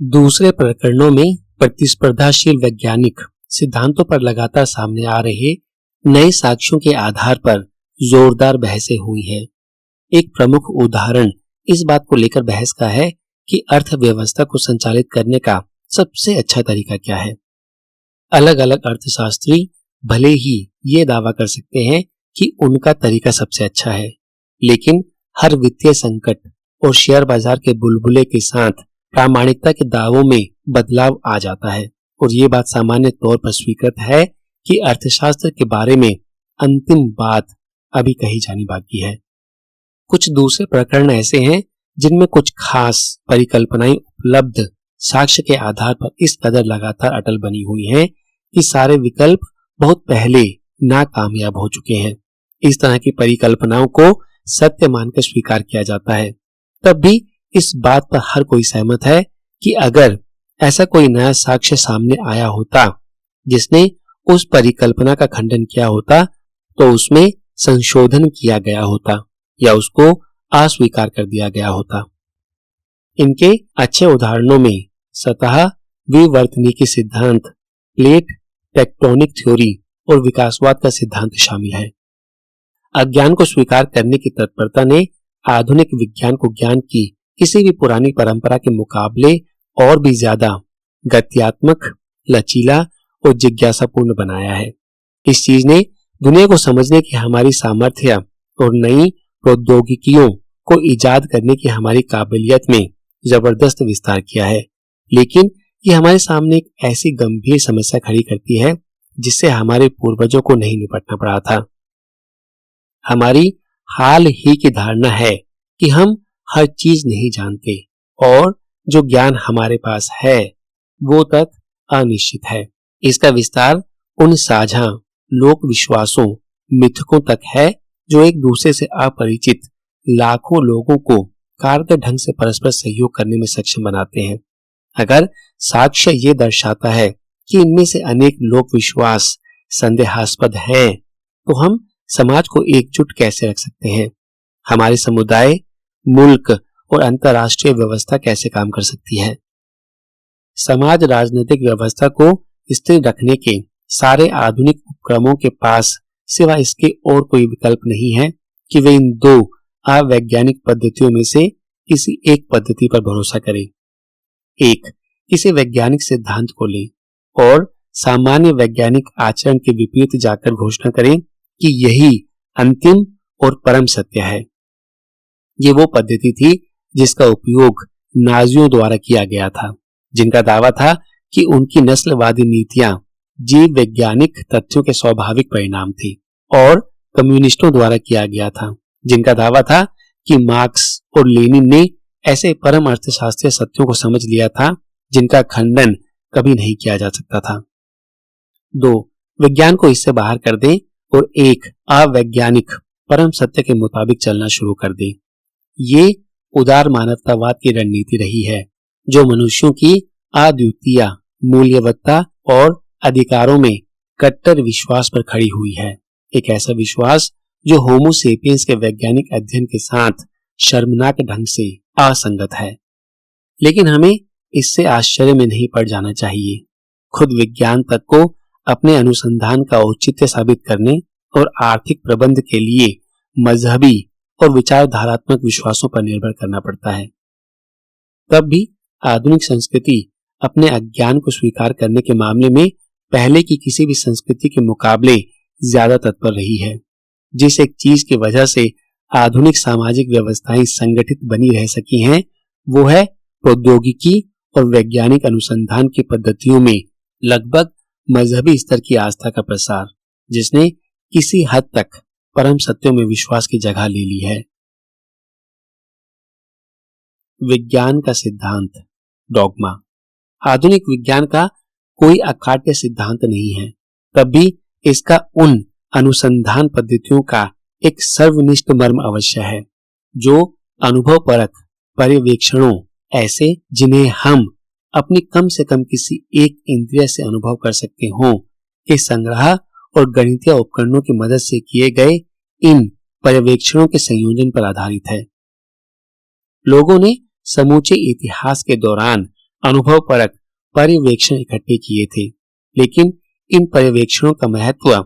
दूसरे प्रकरणों में प्रतिस्पर्धाशील वैज्ञानिक सिद्धांतों पर लगातार सामने आ रहे नए साक्ष्यों के आधार पर जोरदार बहसें हुई हैं। एक प्रमुख उदाहरण इस बात को लेकर बहस का है कि अर्थव्यवस्था को संचालित करने का सबसे अच्छा तरीका क्या है। अलग अलग अर्थशास्त्री भले ही ये दावा कर सकते हैं कि उनका तरीका सबसे अच्छा है, लेकिन हर वित्तीय संकट और शेयर बाजार के बुलबुले के साथ प्रामाणिकता के दावों में बदलाव आ जाता है और ये बात सामान्य तौर पर स्वीकृत है कि अर्थशास्त्र के बारे में अंतिम बात अभी कही जानी बाकी है। कुछ दूसरे प्रकरण ऐसे हैं जिनमें कुछ खास परिकल्पनाएं उपलब्ध साक्ष्य के आधार पर इस कदर लगातार अटल बनी हुई हैं कि सारे विकल्प बहुत पहले नाकामयाब हो चुके हैं। इस तरह की परिकल्पनाओं को सत्य मानकर स्वीकार किया जाता है। तब भी इस बात पर हर कोई सहमत है कि अगर ऐसा कोई नया साक्ष्य सामने आया होता जिसने उस परिकल्पना का खंडन किया होता तो उसमें संशोधन किया गया होता या उसको अस्वीकार कर दिया गया होता। इनके अच्छे उदाहरणों में सतह विवर्तनिकी सिद्धांत, प्लेट टेक्टोनिक थ्योरी और विकासवाद का सिद्धांत शामिल है। अज्ञान को स्वीकार करने की तत्परता ने आधुनिक विज्ञान को ज्ञान की किसी भी पुरानी परंपरा के मुकाबले और भी ज्यादा गत्यात्मक, लचीला और जिज्ञासापूर्ण बनाया है। इस चीज ने दुनिया को समझने की हमारी सामर्थ्य और नई प्रौद्योगिकियों को इजाद करने की हमारी काबिलियत में जबरदस्त विस्तार किया है। लेकिन ये हमारे सामने एक ऐसी गंभीर समस्या खड़ी करती है जिससे हमारे पूर्वजों को नहीं निपटना पड़ा था। हमारी हाल ही की धारणा है कि हम हर चीज नहीं जानते और जो ज्ञान हमारे पास है वो तक अनिश्चित है। इसका विस्तार उन साझा लोक विश्वासों, मिथकों तक है जो एक दूसरे से अपरिचित लाखों लोगों को कारगर ढंग से परस्पर सहयोग करने में सक्षम बनाते हैं। अगर साक्ष्य ये दर्शाता है कि इनमें से अनेक लोक विश्वास संदेहास्पद हैं, तो हम समाज को एकजुट कैसे रख सकते हैं? हमारे समुदाय, मुल्क और अंतर्राष्ट्रीय व्यवस्था कैसे काम कर सकती है? समाज राजनीतिक व्यवस्था को स्थिर रखने के सारे आधुनिक उपक्रमों के पास सिवा इसके और कोई विकल्प नहीं है कि वे इन दो अवैज्ञानिक पद्धतियों में से किसी एक पद्धति पर भरोसा करें। एक, किसी वैज्ञानिक सिद्धांत को लें और सामान्य वैज्ञानिक आचरण के विपरीत जाकर घोषणा करें कि यही अंतिम और परम सत्य है। ये वो पद्धति थी जिसका उपयोग नाजियों द्वारा किया गया था, जिनका दावा था कि उनकी नस्लवादी नीतियां जीव वैज्ञानिक तथ्यों के स्वाभाविक परिणाम थी, और कम्युनिस्टों द्वारा किया गया था, जिनका दावा था कि मार्क्स और लेनिन ने ऐसे परम अर्थशास्त्रीय सत्यों को समझ लिया था जिनका खंडन कभी नहीं किया जा सकता था। दो, विज्ञान को इससे बाहर कर दें और एक अवैज्ञानिक परम सत्य के मुताबिक चलना शुरू कर दें। ये उदार मानवतावाद की रणनीति रही है जो मनुष्यों की अद्वितीय मूल्यवत्ता और अधिकारों में कट्टर विश्वास पर खड़ी हुई है। एक ऐसा विश्वास जो होमो सेपियंस के वैज्ञानिक अध्ययन के साथ शर्मनाक ढंग से असंगत है। लेकिन हमें इससे आश्चर्य में नहीं पड़ जाना चाहिए। खुद विज्ञान तक को अपने अनुसंधान का औचित्य साबित करने और आर्थिक प्रबंध के लिए मजहबी और विचारधारात्मक विश्वासों पर निर्भर करना पड़ता है। तब भी आधुनिक संस्कृति अपने अज्ञान को स्वीकार करने के मामले में पहले की किसी भी संस्कृति के मुकाबले ज्यादा तत्पर रही है। जिस एक चीज की वजह से आधुनिक सामाजिक व्यवस्थाएं संगठित बनी रह सकी हैं, वो है प्रौद्योगिकी और वैज्ञानिक अनुसंधान की पद्धतियों में लगभग मजहबी स्तर की आस्था का प्रसार, जिसने किसी हद तक परम सत्यों में विश्वास की जगह ले ली है। विज्ञान का सिद्धांत, डॉगमा। आधुनिक विज्ञान का कोई अकाट्य सिद्धांत नहीं है, तब भी इसका उन अनुसंधान पद्धतियों का एक सर्वनिष्ठ मर्म अवश्य है जो अनुभवपरक पर्यवेक्षणों, ऐसे जिन्हें हम अपनी कम से कम किसी एक इंद्रिय से अनुभव कर सकते हों, के संग्रह और गणितीय उपकरणों की मदद से किए गए इन पर्यवेक्षणों के संयोजन पर आधारित है। लोगों ने समूचे इतिहास के दौरान अनुभव परक पर्यवेक्षण इकट्ठे किए थे, लेकिन इन पर्यवेक्षणों का महत्व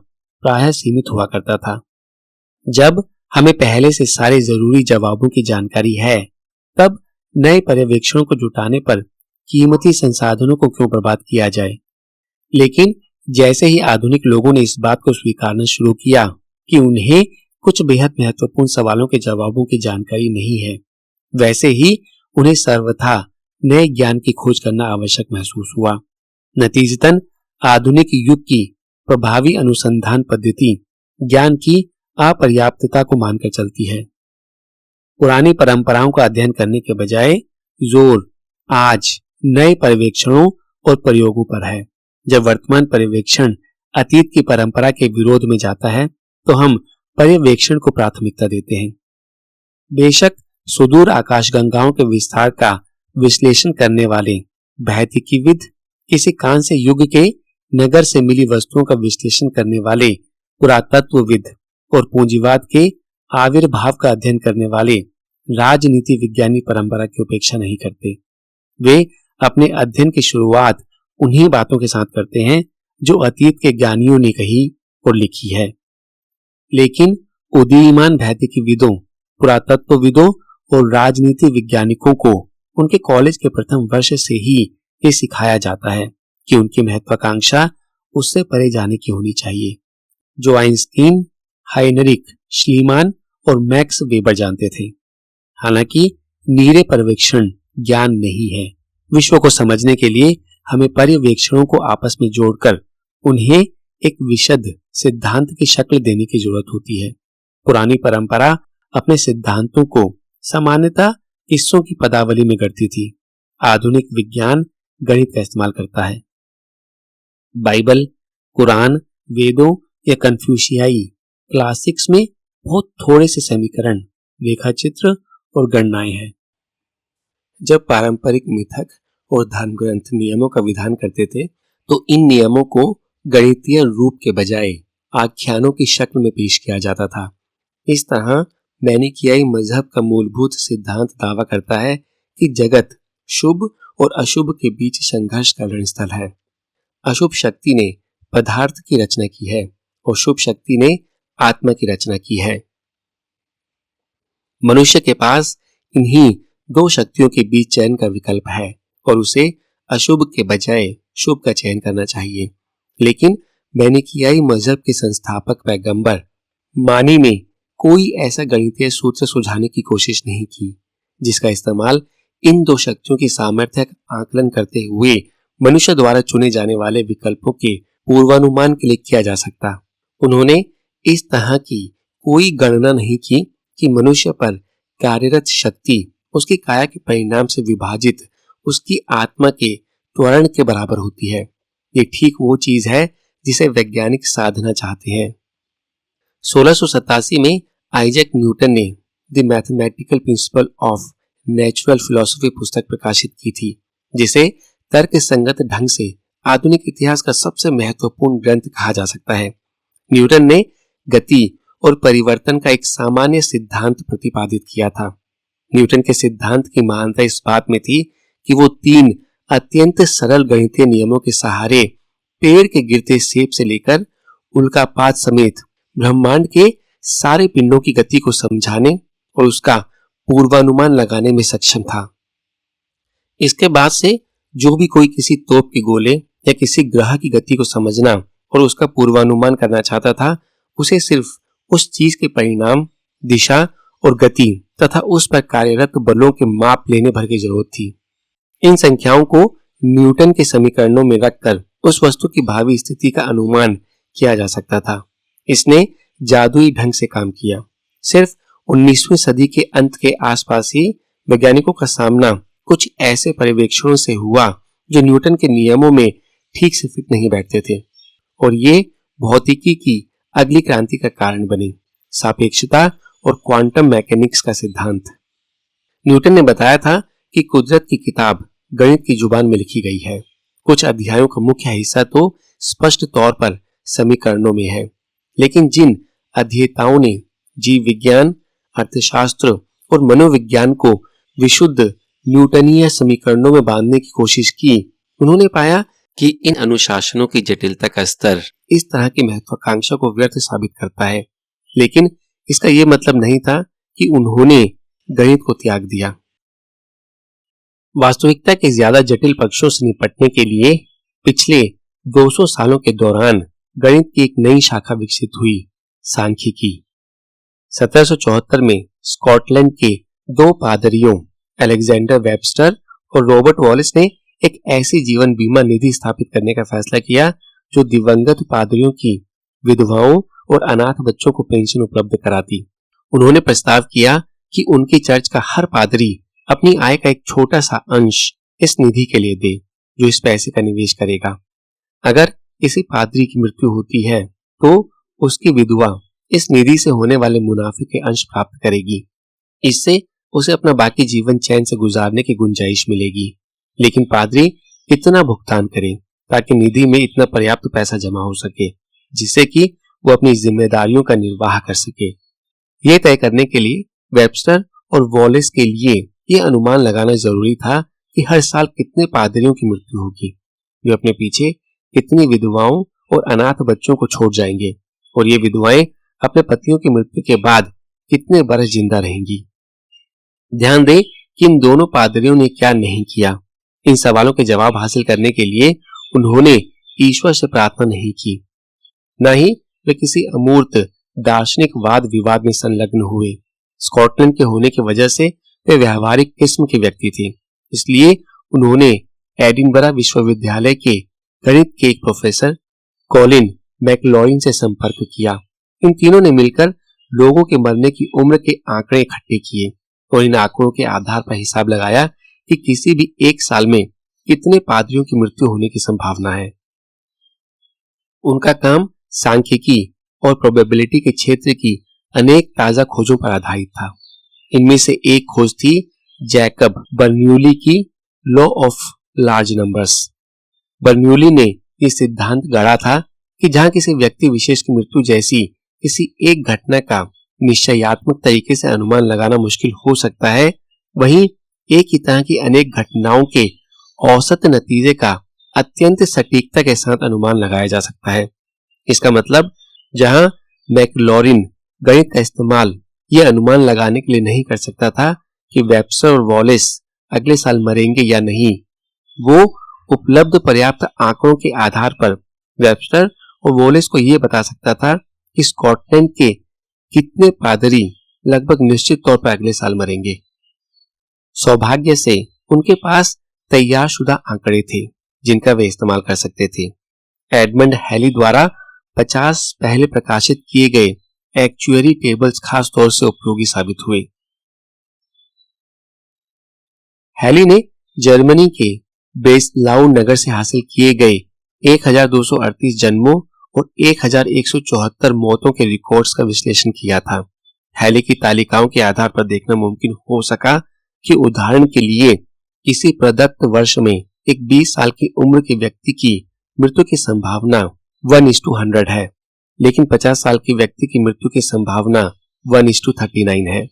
प्रायः सीमित हुआ करता था। जब हमें पहले से सारे जरूरी जवाबों की जानकारी है, तब नए पर्यवेक्षणों को जुटाने पर कीमती संसाधनों को क्यों बर्बाद किया जाए। लेकिन जैसे ही आधुनिक लोगों ने इस बात को स्वीकारना शुरू किया कि उन्हें कुछ बेहद महत्वपूर्ण सवालों के जवाबों की जानकारी नहीं है, वैसे ही उन्हें सर्वथा नए ज्ञान की खोज करना आवश्यक महसूस हुआ। नतीजतन आधुनिक युग की प्रभावी अनुसंधान पद्धति ज्ञान की अपर्याप्तता को मानकर चलती है। पुरानी परंपराओं का अध्ययन करने के बजाय जोर आज नए पर्यवेक्षणों और प्रयोगों पर है। जब वर्तमान पर्यवेक्षण अतीत की परंपरा के विरोध में जाता है, तो हम पर्यवेक्षण को प्राथमिकता देते हैं। बेशक सुदूर आकाशगंगाओं के विस्तार का विश्लेषण करने वाले भौतिकीविद, किसी कांस्य युग के नगर से मिली वस्तुओं का विश्लेषण करने वाले पुरातत्वविद और पूंजीवाद के आविर्भाव का अध्ययन करने वाले राजनीति विज्ञानी परंपरा की उपेक्षा नहीं करते। वे अपने अध्ययन की शुरुआत उन्हीं बातों के साथ करते हैं जो अतीत के ज्ञानियों ने कही और लिखी है। लेकिन उदीयमान भौतिकीविदों, पुरातत्वविदों और राजनीति वैज्ञानिकों को उनके कॉलेज के प्रथम वर्ष से ही ये सिखाया जाता है कि उनकी महत्वाकांक्षा उससे परे जाने की होनी चाहिए जो आइंस्टीन, हाइनरिक श्लीमान और मैक्स वेबर जानते थे। हालांकि नीरे पर्यवेक्षण ज्ञान नहीं है। विश्व को समझने के लिए हमें पर्यवेक्षणों को आपस में जोड़कर उन्हें एक विशद सिद्धांत की शक्ल देने की जरूरत होती है। पुरानी परंपरा अपने सिद्धांतों को सामान्यतः किस्सों की पदावली में गढ़ती थी। आधुनिक विज्ञान गणित का इस्तेमाल करता है। बाइबल, कुरान, वेदों या कन्फ्यूशियाई क्लासिक्स में बहुत थोड़े से समीकरण, रेखाचित्र और गणनाएं हैं। जब पारंपरिक मिथक और धर्म ग्रंथ नियमों का विधान करते थे, तो इन नियमों को गणितीय रूप के बजाय आख्यानों की शक्ल में पेश किया जाता था। इस तरह मैनिकियाई मजहब का मूलभूत सिद्धांत दावा करता है कि जगत शुभ और अशुभ के बीच संघर्ष का रणस्थल है। अशुभ शक्ति ने पदार्थ की रचना की है और शुभ शक्ति ने आत्मा की रचना की है। मनुष्य के पास इन्हीं दो शक्तियों के बीच चयन का विकल्प है और उसे अशुभ के बजाय शुभ का चयन करना चाहिए। लेकिन मैनिकियाई मजहब के संस्थापक पैगंबर मानी ने कोई ऐसा गणितीय सूत्र सुझाने की कोशिश नहीं की जिसका इस्तेमाल इन दो शक्तियों की सामर्थ्य का आकलन करते हुए मनुष्य द्वारा चुने जाने वाले विकल्पों के पूर्वानुमान के लिए किया जा सकता। उन्होंने इस तरह की कोई गणना नहीं की कि मनुष्य पर कार्यरत शक्ति उसकी काया के परिणाम से विभाजित उसकी आत्मा के त्वरण के बराबर होती है। ये ठीक वो चीज है जिसे वैज्ञानिक साधना चाहते हैं। 1687 में आइजैक न्यूटन ने the mathematical principle of natural philosophy पुस्तक प्रकाशित की थी, जिसे तर्क संगत ढंग से आधुनिक इतिहास का सबसे महत्वपूर्ण ग्रंथ कहा जा सकता है। न्यूटन ने गति और परिवर्तन का एक सामान्य सिद्धांत प्रतिपादित किया था। न्यूटन के सिद्धांत की महानता इस बात में थी कि वो 3 अत्यंत सरल गणितीय नियमों के सहारे पेड़ के गिरते सेब से लेकर उल्कापात समेत ब्रह्मांड के सारे पिंडों की गति को समझाने और उसका पूर्वानुमान लगाने में सक्षम था। इसके बाद से जो भी कोई किसी तोप के गोले या किसी ग्रह की गति को समझना और उसका पूर्वानुमान करना चाहता था, उसे सिर्फ उस चीज के परिणाम, दिशा और गति तथा उस पर कार्यरत बलों के माप लेने भर की जरूरत थी। इन संख्याओं को न्यूटन के समीकरणों में रखकर उस वस्तु की भावी स्थिति का अनुमान किया जा सकता था। इसने जादुई ढंग से काम किया। सिर्फ 19वीं सदी के अंत के आसपास ही वैज्ञानिकों का सामना कुछ ऐसे पर्यवेक्षणों से हुआ जो न्यूटन के नियमों में ठीक से फिट नहीं बैठते थे, और ये भौतिकी की अगली क्रांति का कारण बने, सापेक्षता और क्वांटम मैकेनिक्स का सिद्धांत। न्यूटन ने बताया था कि कुदरत की किताब गणित की जुबान में लिखी गई है। कुछ अध्यायों का मुख्य हिस्सा तो स्पष्ट तौर पर समीकरणों में है, लेकिन जिन अध्येताओं ने जीव विज्ञान, अर्थशास्त्र और मनोविज्ञान को विशुद्ध न्यूटनीय समीकरणों में बांधने की कोशिश की, उन्होंने पाया कि इन अनुशासनों की जटिलता का स्तर इस तरह की महत्वाकांक्षा को व्यर्थ साबित करता है। लेकिन इसका यह मतलब नहीं था कि उन्होंने गणित को त्याग दिया। वास्तविकता के ज्यादा जटिल पक्षों से निपटने के लिए पिछले 200 सालों के दौरान गणित की एक नई शाखा विकसित हुई, सांख्यिकी। 1774 में स्कॉटलैंड के दो पादरियों अलेक्जेंडर वेबस्टर और रॉबर्ट वॉलेस ने एक ऐसी जीवन बीमा निधि स्थापित करने का फैसला किया जो दिवंगत पादरियों की विधवाओं और अनाथ बच्चों को पेंशन उपलब्ध कराती। उन्होंने प्रस्ताव किया कि उनकी चर्च का हर पादरी अपनी आय का एक छोटा सा अंश इस निधि के लिए दे, जो इस पैसे का निवेश करेगा। अगर किसी पादरी की मृत्यु होती है तो उसकी विधवा इस निधि से होने वाले मुनाफे के अंश प्राप्त करेगी। इससे उसे अपना बाकी जीवन चैन से गुजारने की गुंजाइश मिलेगी। लेकिन पादरी कितना भुगतान करे ताकि निधि में इतना पर्याप्त पैसा जमा हो सके जिससे कि वो अपनी जिम्मेदारियों का निर्वाह कर सके। यह तय करने के लिए वेबस्टर और वॉलेस के लिए यह अनुमान लगाना जरूरी था कि हर साल कितने पादरियों की मृत्यु होगी, वे अपने पीछे कितनी विधवाओं और अनाथ बच्चों को छोड़ जाएंगे और ये विधवाएं अपने पतियों की मृत्यु के बाद कितने बरस जिंदा रहेंगी। ध्यान दें कि इन दोनों पादरियों ने क्या नहीं किया। इन सवालों के जवाब हासिल करने के लिए उन्होंने ईश्वर से प्रार्थना नहीं की, न ही वे किसी अमूर्त दार्शनिक वाद विवाद में संलग्न हुए। स्कॉटलैंड के होने की वजह से वे व्यावहारिक किस्म के व्यक्ति थे, इसलिए उन्होंने एडिनबरा विश्वविद्यालय के गणित के एक प्रोफेसर कॉलिन मैकलॉरिन से संपर्क किया। इन तीनों ने मिलकर लोगों के मरने की उम्र के आंकड़े इकट्ठे किए और इन आंकड़ों के आधार पर हिसाब लगाया कि किसी भी एक साल में कितने पादरियों की मृत्यु होने की संभावना है। उनका काम सांख्यिकी और प्रोबेबिलिटी के क्षेत्र की अनेक ताजा खोजों पर आधारित था। इनमें से एक खोज थी जैकब बर्नूली की लॉ ऑफ लार्ज नंबर्स। बर्नूली ने यह सिद्धांत गढ़ा था कि जहां किसी व्यक्ति विशेष की मृत्यु जैसी किसी एक घटना का निश्चयात्मक तरीके से अनुमान लगाना मुश्किल हो सकता है, वहीं एक ही तरह की अनेक घटनाओं के औसत नतीजे का अत्यंत सटीकता के साथ अनुमान लगाया जा सकता है। इसका मतलब जहां मैकलॉरिन गणित का इस्तेमाल यह अनुमान लगाने के लिए नहीं कर सकता था कि वेबस्टर और वॉलेस अगले साल मरेंगे या नहीं, वो उपलब्ध पर्याप्त आंकड़ों के आधार पर वेबस्टर और वॉलेस को यह बता सकता था कि स्कॉटलैंड के कितने पादरी लगभग निश्चित तौर पर अगले साल मरेंगे। सौभाग्य से उनके पास तैयारशुदा आंकड़े थे जिनका वे इस्तेमाल कर सकते थे। एडमंड हैली द्वारा 50 पहले प्रकाशित किए गए एक्चुअरी टेबल्स खास तौर से उपयोगी साबित हुए। हैली ने जर्मनी के ब्रेसलाउ नगर से हासिल किए गए 1238 जन्मों और 1174 मौतों के रिकॉर्ड्स का विश्लेषण किया था। हैली की तालिकाओं के आधार पर देखना मुमकिन हो सका कि उदाहरण के लिए किसी प्रदत्त वर्ष में एक 20 साल की उम्र के व्यक्ति की मृत्यु की संभावना 1:100 है, लेकिन 50 साल के व्यक्ति की मृत्यु की संभावना 1:39 है।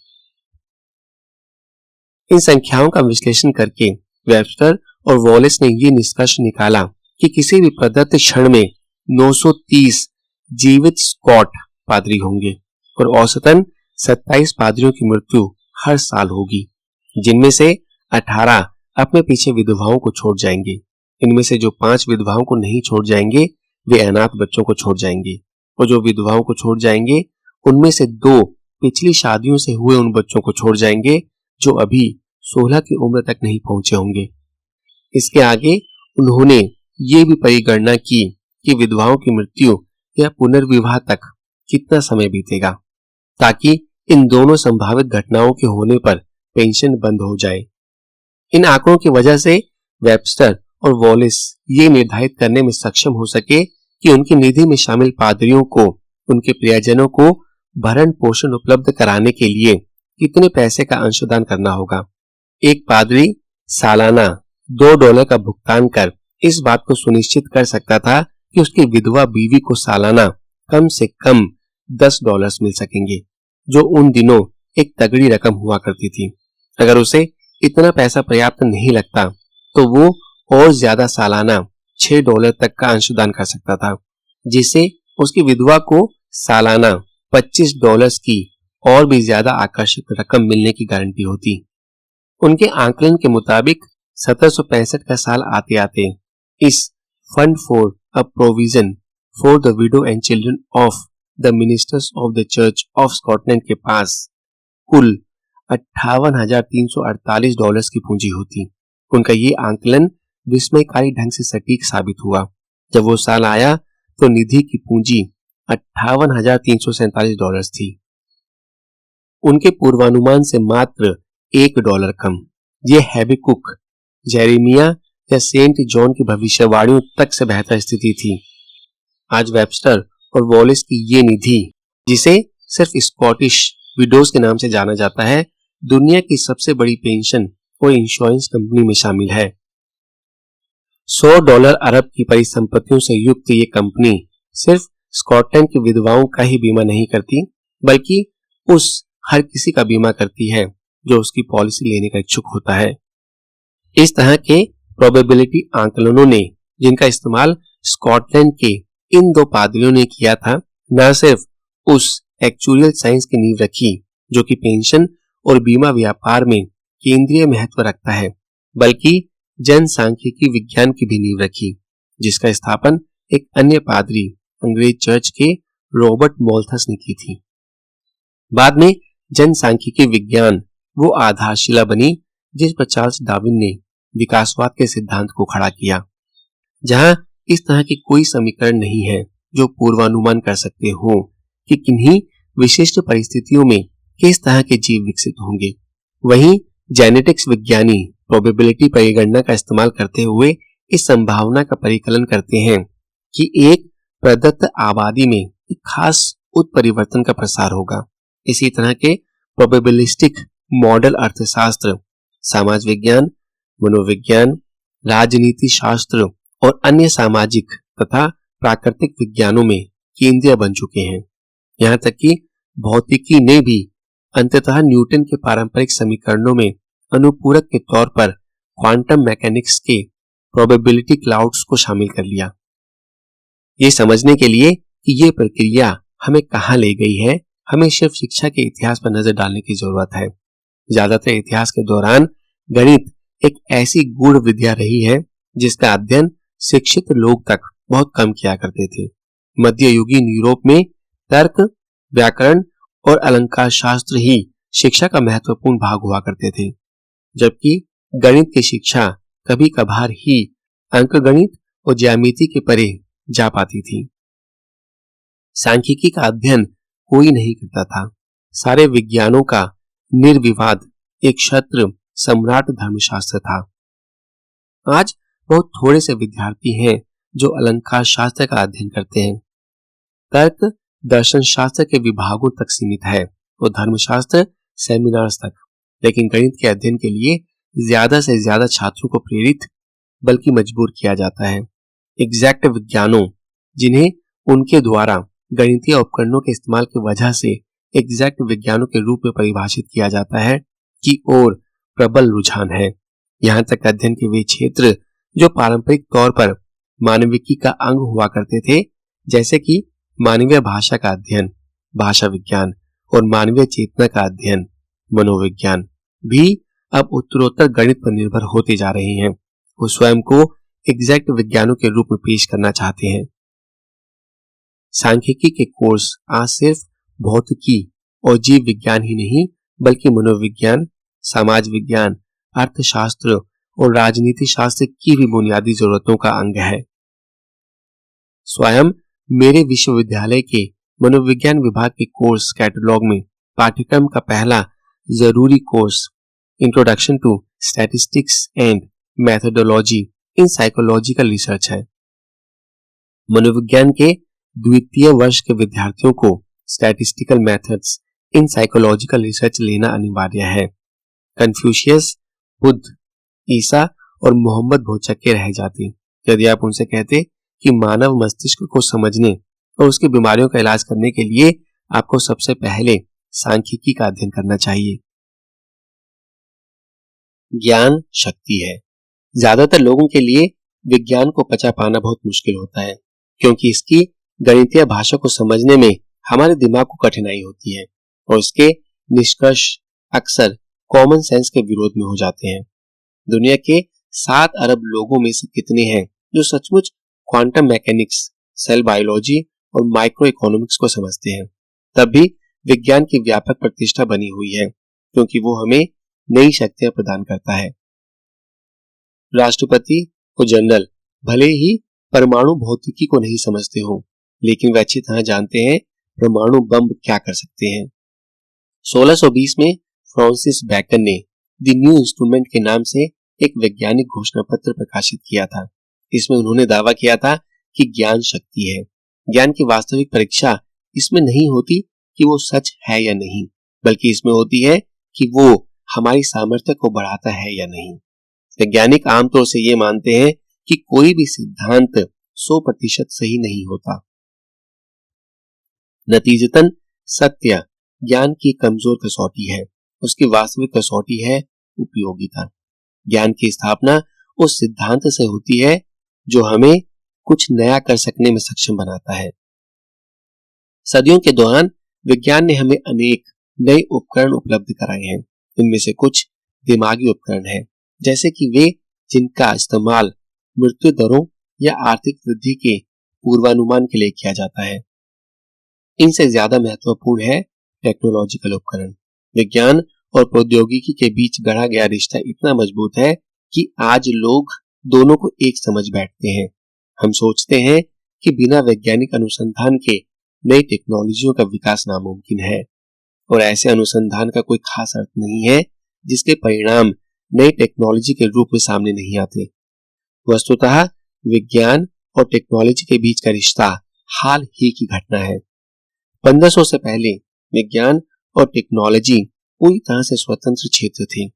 इन संख्याओं का विश्लेषण करके वेबस्टर और वॉलेस ने यह निष्कर्ष निकाला कि किसी भी प्रदत्त क्षण में 930 जीवित स्कॉट पादरी होंगे और औसतन 27 पादरियों की मृत्यु हर साल होगी, जिनमें से 18 अपने पीछे विधवाओं को छोड़ जाएंगे। इनमें से जो 5 विधवाओं को नहीं छोड़ जाएंगे वे अनाथ बच्चों को छोड़ जाएंगे, और जो विधवाओं को छोड़ जाएंगे उनमें से 2 पिछली शादियों से हुए उन बच्चों को छोड़ जाएंगे जो अभी 16 की उम्र तक नहीं पहुंचे होंगे। इसके आगे उन्होंने ये भी परिगणना की कि विधवाओं की मृत्यु या पुनर्विवाह तक कितना समय बीतेगा ताकि इन दोनों संभावित घटनाओं के होने पर पेंशन बंद हो जाए। इन आंकड़ों की वजह से वेबस्टर और वॉलेस ये निर्धारित करने में सक्षम हो सके कि उनकी निधि में शामिल पादरियों को उनके प्रियजनों को भरण पोषण उपलब्ध कराने के लिए कितने पैसे का अंशदान करना होगा। एक पादरी सालाना $2 का भुगतान कर इस बात को सुनिश्चित कर सकता था कि उसकी विधवा बीवी को सालाना कम से कम $10 मिल सकेंगे, जो उन दिनों एक तगड़ी रकम हुआ करती थी। अगर उसे इतना पैसा पर्याप्त नहीं लगता तो वो और ज्यादा सालाना $6 तक का अंशदान कर सकता था, जिससे उसकी विधवा को सालाना $25 की और भी ज्यादा आकर्षक रकम मिलने की गारंटी होती। उनके आंकलन के मुताबिक 1765 का साल आते आते इस fund for a provision for the widow and children of the ministers of the church of Scotland के पास कुल $58,348 की पूंजी होती। उनका ये आंकलन विस्मयकारी ढंग से सटीक साबित हुआ। जब वो साल आया तो निधि की पूंजी $58,347 थी, उनके पूर्वानुमान से मात्र $1 कम। ये हैबकुक, जेरेमिया या सेंट जॉन की भविष्यवाणियों तक से बेहतर स्थिति थी। आज वेबस्टर और वॉलिस की ये निधि, जिसे सिर्फ स्कॉटिश विडोज के नाम से जाना जाता है, दुनिया की सबसे बड़ी पेंशन और इंश्योरेंस कंपनी में शामिल है। $100 अरब की परिसंपत्तियों से युक्त ये कंपनी सिर्फ स्कॉटलैंड की विधवाओं का ही बीमा नहीं करती, बल्कि उस हर किसी का बीमा करती है जो उसकी पॉलिसी लेने का इच्छुक होता है। इस तरह के प्रोबेबिलिटी आंकलनों ने, जिनका इस्तेमाल स्कॉटलैंड के इन दो पादरियों ने किया था, न सिर्फ उस एक्चुअल साइंस की नींव रखी जो कि पेंशन और बीमा व्यापार में केंद्रीय महत्व रखता है, बल्कि जनसांख्यिकी विज्ञान की भी नींव रखी, जिसका स्थापन एक अन्य पादरी अंग्रेज चर्च के रॉबर्ट मोल्थस ने की थी। बाद में जनसांख्यिकी विज्ञान वो आधारशिला बनी जिस पर चार्ल्स डार्विन ने विकासवाद के सिद्धांत को खड़ा किया। जहां इस तरह की कोई समीकरण नहीं है जो पूर्वानुमान कर सकते हो कि किन्हीं विशिष्ट परिस्थितियों में किस तरह के जीव विकसित होंगे, वहीं जेनेटिक्स विज्ञानी प्रोबेबिलिटी परिगणना का इस्तेमाल करते हुए इस संभावना का परिकलन करते हैं कि एक प्रदत्त आबादी में एक खास उत्परिवर्तन का प्रसार होगा। इसी तरह के प्रोबेबिलिस्टिक मॉडल अर्थशास्त्र, समाज विज्ञान, मनोविज्ञान, राजनीति शास्त्र और अन्य सामाजिक तथा प्राकृतिक विज्ञानों में केंद्रीय बन चुके हैं। यहाँ तक कि भौतिकी ने भी अंततः न्यूटन के पारंपरिक समीकरणों में अनुपूरक के तौर पर क्वांटम मैकेनिक्स के प्रोबेबिलिटी क्लाउड्स को शामिल कर लिया। ये समझने के लिए कि ये प्रक्रिया हमें कहाँ ले गई है, हमें सिर्फ शिक्षा के इतिहास पर नजर डालने की जरूरत है। ज्यादातर इतिहास के दौरान गणित एक ऐसी गूढ़ विद्या रही है जिसका अध्ययन शिक्षित लोग तक बहुत कम किया करते थे। मध्ययुगीन यूरोप में तर्क, व्याकरण और अलंकार शास्त्र ही शिक्षा का महत्वपूर्ण भाग हुआ करते थे, जबकि गणित की शिक्षा कभी कभार ही अंकगणित और ज्यामिति के परे जा पाती थी। सांख्यिकी का अध्ययन कोई नहीं करता था। सारे विज्ञानों का निर्विवाद एक क्षत्र सम्राट धर्मशास्त्र था। आज बहुत थोड़े से विद्यार्थी हैं जो अलंकार शास्त्र का अध्ययन करते हैं। तर्क दर्शन शास्त्र के विभागों तक सीमित है और धर्मशास्त्र सेमिनार्स तक। लेकिन गणित के अध्ययन के लिए ज्यादा से ज्यादा छात्रों को प्रेरित बल्कि मजबूर किया जाता है। एग्जैक्ट विज्ञानों, जिन्हें उनके द्वारा गणितीय उपकरणों के इस्तेमाल की वजह से एग्जैक्ट विज्ञानों के रूप में परिभाषित किया जाता है, की ओर प्रबल रुझान है। यहाँ तक अध्ययन के वे क्षेत्र जो पारंपरिक तौर पर मानविकी का अंग हुआ करते थे, जैसे कि मानवीय भाषा का अध्ययन, भाषा विज्ञान, और मानवीय चेतना का अध्ययन, मनोविज्ञान, भी अब उत्तरोत्तर गणित पर निर्भर होते जा रहे हैं। वो स्वयं को एग्जैक्ट विज्ञानों के रूप में पेश करना चाहते हैं। सांख्यिकी के कोर्स आज सिर्फ भौतिकी और जीव विज्ञान ही नहीं, बल्कि मनोविज्ञान, समाज विज्ञान, अर्थशास्त्र और राजनीति शास्त्र की भी बुनियादी जरूरतों का अंग है। स्वयं मेरे विश्वविद्यालय के मनोविज्ञान विभाग के कोर्स कैटलॉग में पाठ्यक्रम का पहला जरूरी course introduction to statistics and methodology in psychological research है। मनोविज्ञान के द्वितीय वर्ष के विद्यार्थियों को statistical methods in psychological research लेना अनिवार्य है। कन्फ्यूशियस, बुद्ध, ईसा और मोहम्मद भोचक्के रह जाते यदि आप उनसे कहते कि मानव मस्तिष्क को समझने और उसकी बीमारियों का इलाज करने के लिए आपको सबसे पहले सांख्यिकी का अध्ययन करना चाहिए। ज्ञान शक्ति है। ज्यादातर लोगों के लिए विज्ञान को पचा पाना बहुत मुश्किल होता है, क्योंकि इसकी गणितीय भाषा को समझने में हमारे दिमाग को कठिनाई होती है और इसके निष्कर्ष अक्सर कॉमन सेंस के विरोध में हो जाते हैं। दुनिया के 7 अरब लोगों में से कितने हैं जो सचमुच क्वांटम मैकेनिक्स, सेल बायोलॉजी और माइक्रो इकोनॉमिक्स को समझते हैं? तब भी विज्ञान की व्यापक प्रतिष्ठा बनी हुई है, क्योंकि वो हमें नई शक्तियां प्रदान करता है। राष्ट्रपति और जनरल भले ही परमाणु भौतिकी को नहीं समझते हो, लेकिन वे अच्छी तरह जानते हैं परमाणु बम क्या कर सकते हैं। 1620 में फ्रांसिस बैकन ने द न्यू इंस्ट्रूमेंट के नाम से एक वैज्ञानिक घोषणा पत्र प्रकाशित किया था। इसमें उन्होंने दावा किया था कि ज्ञान शक्ति है। ज्ञान की वास्तविक परीक्षा इसमें नहीं होती कि वो सच है या नहीं, बल्कि इसमें होती है कि वो हमारी सामर्थ्य को बढ़ाता है या नहीं। वैज्ञानिक आमतौर से ये मानते हैं कि कोई भी सिद्धांत 100% सही नहीं होता। नतीजतन सत्य ज्ञान की कमजोर कसौटी है, उसकी वास्तविक कसौटी है उपयोगिता। ज्ञान की स्थापना उस सिद्धांत से होती है जो हमें कुछ नया कर सकने में सक्षम बनाता है। सदियों के दौरान विज्ञान ने हमें अनेक नए उपकरण उपलब्ध कराए हैं। इनमें से कुछ दिमागी उपकरण हैं, जैसे कि वे जिनका इस्तेमाल मृत्यु दरों या आर्थिक वृद्धि के पूर्वानुमान के लिए किया जाता है। इनसे ज्यादा महत्वपूर्ण है टेक्नोलॉजिकल उपकरण। विज्ञान और प्रौद्योगिकी के बीच गढ़ा गया रिश्ता इतना मजबूत है कि आज लोग दोनों को एक समझ बैठते हैं। हम सोचते हैं कि बिना वैज्ञानिक अनुसंधान के नई टेक्नोलॉजियों का विकास नामुमकिन है, और ऐसे अनुसंधान का कोई खास अर्थ नहीं है जिसके परिणाम नई टेक्नोलॉजी के रूप में सामने नहीं आते। वस्तुतः विज्ञान और टेक्नोलॉजी के बीच का रिश्ता हाल ही की घटना है। 1500 से पहले विज्ञान और टेक्नोलॉजी पूरी तरह से स्वतंत्र क्षेत्र थे।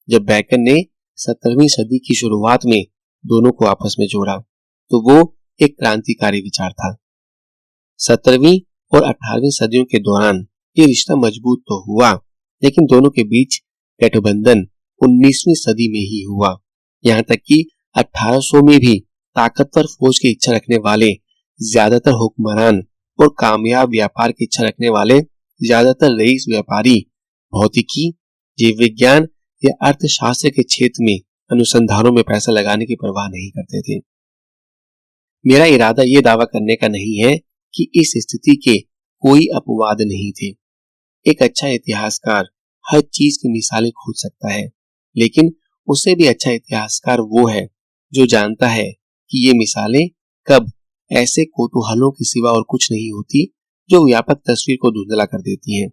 जब बैकन ने 17वीं सदी की शुरुआत में दोनों को आपस में जोड़ा तो वो एक क्रांतिकारी विचार था। 17वीं और 18वीं सदियों के दौरान ये रिश्ता मजबूत तो हुआ, लेकिन दोनों के बीच गठबंधन 19वीं सदी में ही हुआ। यहाँ तक कि 1800 में भी ताकतवर फौज की इच्छा रखने वाले ज्यादातर हुक्मरान और कामयाब व्यापार की इच्छा रखने वाले ज्यादातर रईस व्यापारी भौतिकी, जीव विज्ञान या अर्थशास्त्र के क्षेत्र में अनुसंधानों में पैसा लगाने की परवाह नहीं करते थे। मेरा इरादा यह दावा करने का नहीं है कि इस स्थिति के कोई अपवाद नहीं थे। एक अच्छा इतिहासकार हर चीज की मिसालें खोज सकता है, लेकिन उससे भी अच्छा इतिहासकार वो है जो जानता है कि ये मिसालें कब ऐसे कौतूहलों के सिवा और कुछ नहीं होती जो व्यापक तस्वीर को धुंधला कर देती हैं।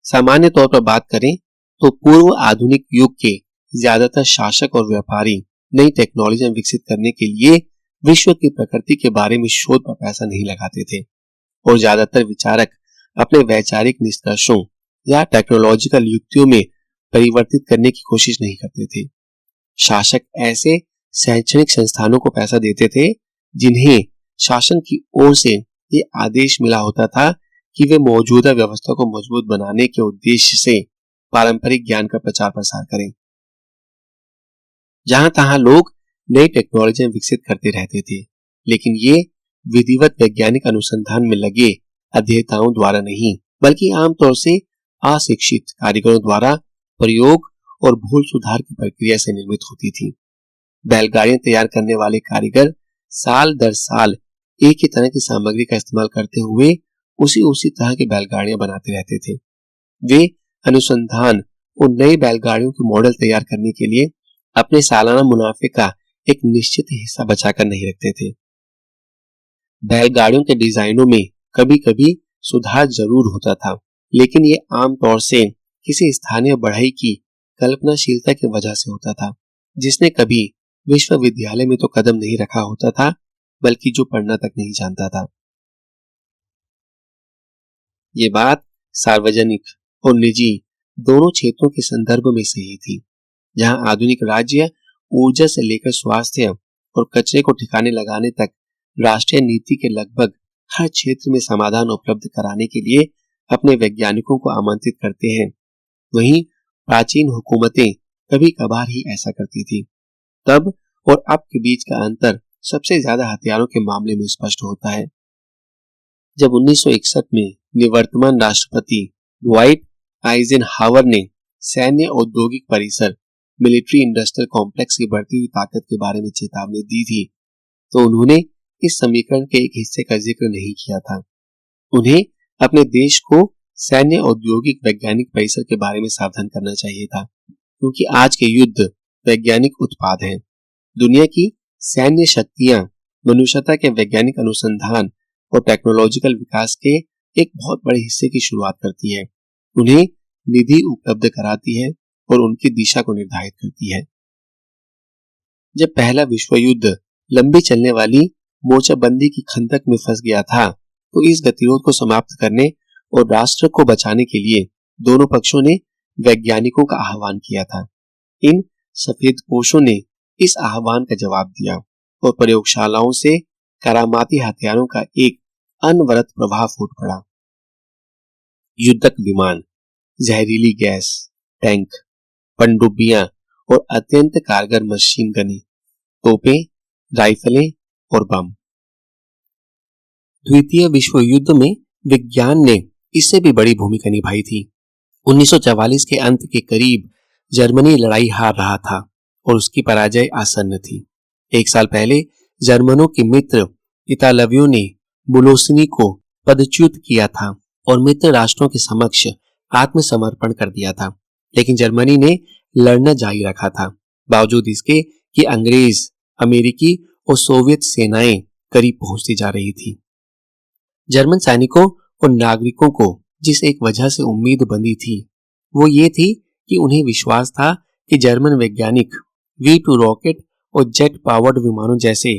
सामान्य तौर पर बात करें तो पूर्व आधुनिक युग के ज्यादातर शासक और व्यापारी नई टेक्नोलॉजी विकसित करने के लिए विश्व की प्रकृति के बारे में शोध पर पैसा नहीं लगाते थे, और ज्यादातर विचारक अपने वैचारिक निष्कर्षों या टेक्नोलॉजिकल युक्तियों में परिवर्तित करने की कोशिश नहीं करते थे। शासक ऐसे शैक्षणिक संस्थानों को पैसा देते थे जिन्हें शासन की ओर से ये आदेश मिला होता था कि वे मौजूदा व्यवस्था को मजबूत बनाने के उद्देश्य से पारंपरिक ज्ञान का प्रचार प्रसार करें। जहां तहां लोग नई टेक्नोलॉजी विकसित करते रहते थे, लेकिन ये विधिवत वैज्ञानिक अनुसंधान में लगे अध्येताओं द्वारा नहीं, बल्कि आमतौर से अशिक्षित कारीगरों द्वारा प्रयोग और भूल सुधार की प्रक्रिया से निर्मित होती थी। बैलगाड़ियां तैयार करने वाले कारीगर साल दर साल एक ही तरह की सामग्री का इस्तेमाल करते हुए उसी तरह की बैलगाड़ियां बनाते रहते थे। वे अनुसंधान और नई बैलगाड़ियों के मॉडल तैयार करने के लिए अपने सालाना मुनाफे का एक निश्चित हिस्सा बचाकर नहीं रखते थे। बैलगाड़ियों के डिजाइनों में कभी कभी सुधार जरूर होता था, लेकिन ये आमतौर से किसी स्थानीय बढ़ई की कल्पनाशीलता की वजह से होता था, जिसने कभी विश्वविद्यालय में तो कदम नहीं रखा होता था, बल्कि जो पढ़ना तक नहीं जानता था। ये बात सार्वजनिक और निजी दोनों क्षेत्रों के संदर्भ में सही थी। जहां आधुनिक राज्य ऊर्जा से लेकर स्वास्थ्य और कचरे को ठिकाने लगाने तक राष्ट्रीय नीति के लगभग हर क्षेत्र में समाधान उपलब्ध कराने के लिए अपने वैज्ञानिकों को आमंत्रित करते हैं, वहीं प्राचीन हुकूमतें कभी कभार ही ऐसा करती थी। तब और अब के बीच का अंतर सबसे ज्यादा हथियारों के मामले में स्पष्ट होता है। जब 1961 में निवर्तमान राष्ट्रपति ड्वाइट आइजनहावर ने सैन्य औद्योगिक परिसर मिलिट्री इंडस्ट्रियल कॉम्प्लेक्स की बढ़ती हुई ताकत के बारे में चेतावनी दी थी, तो उन्होंने इस समीकरण के एक हिस्से का जिक्र नहीं किया था। उन्हें अपने देश को सैन्य औद्योगिक वैज्ञानिक परिसर के बारे में सावधान करना चाहिए था, क्योंकि आज के युद्ध वैज्ञानिक उत्पाद हैं। दुनिया की सैन्य शक्तियां मनुष्यता के वैज्ञानिक अनुसंधान और टेक्नोलॉजिकल विकास के एक बहुत बड़े हिस्से की शुरुआत करती है, उन्हें निधि उपलब्ध कराती है और उनकी दिशा को निर्धारित करती है। जब पहला विश्व युद्ध लंबी चलने वाली मोर्चाबंदी की खंदक में फंस गया था, तो इस गतिरोध को समाप्त करने और राष्ट्र को बचाने के लिए दोनों पक्षों ने वैज्ञानिकों का आह्वान किया था। इन सफेदपोशों ने इस आह्वान का जवाब दिया और प्रयोगशालाओं से करामाती हथियारों का एक अनवरत प्रवाह फूट पड़ा। युद्धक विमान, जहरीली गैस, टैंक, पनडुब्बियां और अत्यंत कारगर मशीन गनें, तोपें, राइफलें और बम। द्वितीय विश्व युद्ध में विज्ञान ने इससे भी बड़ी भूमिका निभाई थी। 1944 के अंत के करीब जर्मनी लड़ाई हार रहा था और उसकी पराजय आसन्न थी। एक साल पहले जर्मनों के मित्र इतालवियों ने मुसोलिनी को पदच्युत किया था और मित्र राष्ट्रों के समक्ष आत्मसमर्पण कर दिया था, लेकिन जर्मनी ने लड़ना जारी रखा था, बावजूद इसके कि अंग्रेज, अमेरिकी और सोवियत सेनाएं करीब पहुंचती जा रही थी। जर्मन सैनिकों और नागरिकों को जिस एक वजह से उम्मीद बंधी थी, वो ये थी कि उन्हें विश्वास था कि जर्मन वैज्ञानिक V2 रॉकेट और जेट पावर्ड विमानों जैसे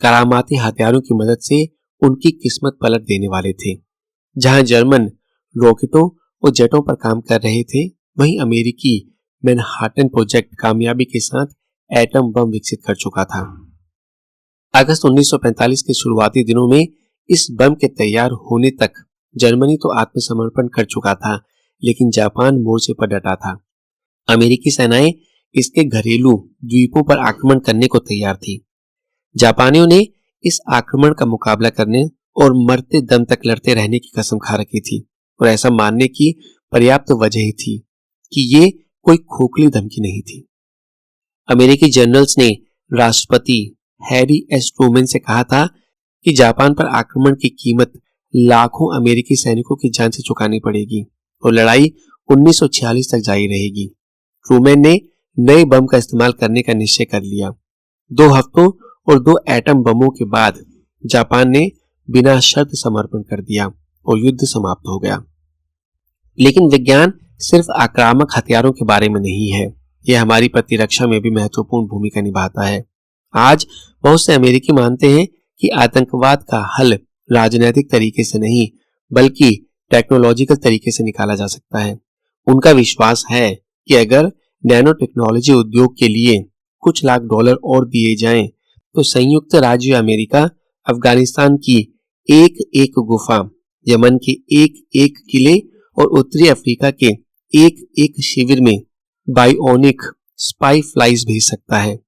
करामाती हथियारों की मदद से उनकी किस्मत पलट देने वाले थे। जहां जर्मन रॉकेटों और जेटों पर काम कर रहे थे, वहीं अमेरिकी मैनहाटन प्रोजेक्ट कामयाबी के साथ एटम बम विकसित कर चुका था। अगस्त 1945 के शुरुआती दिनों में इस बम के तैयार होने तक जर्मनी तो आत्मसमर्पण कर चुका था, लेकिन जापान मोर्चे पर डटा था। अमेरिकी सेनाएं इसके घरेलू द्वीपों पर आक्रमण करने को तैयार थी। जापानियों ने इस आक्रमण का मुकाबला करने और मरते दम तक लड़ते रहने की कसम खा रखी थी, और ऐसा मानने की पर्याप्त वजह थी कि ये कोई खोखली धमकी नहीं थी। अमेरिकी जनरल्स ने राष्ट्रपति हैरी एस ट्रूमैन से कहा था कि जापान पर आक्रमण की कीमत लाखों अमेरिकी सैनिकों की जान से चुकानी पड़ेगी और लड़ाई 1946 तक जारी रहेगी। ट्रूमैन ने नए बम का इस्तेमाल करने का निश्चय कर लिया। 2 हफ्तों और 2 एटम बमों के बाद जापान ने बिना शर्त समर्पण कर दिया और युद्ध समाप्त हो गया। लेकिन विज्ञान सिर्फ आक्रामक हथियारों के बारे में नहीं है, यह हमारी प्रतिरक्षा में भी महत्वपूर्ण भूमिका निभाता है। आज बहुत से अमेरिकी मानते हैं कि आतंकवाद का हल राजनीतिक तरीके से नहीं, बल्कि टेक्नोलॉजिकल तरीके से निकाला जा सकता है। उनका विश्वास है कि अगर नैनो टेक्नोलॉजी उद्योग के लिए कुछ लाख डॉलर और दिए जाएं, तो संयुक्त राज्य अमेरिका अफगानिस्तान की एक एक गुफा, यमन के एक एक किले और उत्तरी अफ्रीका के एक एक शिविर में बायोनिक स्पाई फ्लाइज भेज सकता है।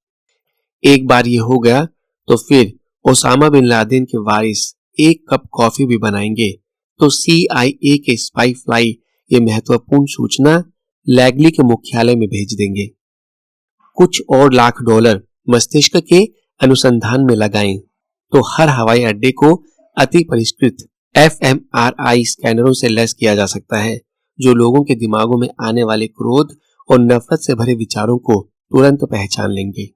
एक बार ये हो गया तो फिर ओसामा बिन लादेन के वारिस एक कप कॉफी भी बनाएंगे तो CIA के स्पाई फ्लाई ये महत्वपूर्ण सूचना लैगली के मुख्यालय में भेज देंगे। कुछ और लाख डॉलर मस्तिष्क के अनुसंधान में लगाएं तो हर हवाई अड्डे को अति परिष्कृत fMRI स्कैनरों से लैस किया जा सकता है, जो लोगों के दिमागों में आने वाले क्रोध और नफरत से भरे विचारों को तुरंत पहचान लेंगे।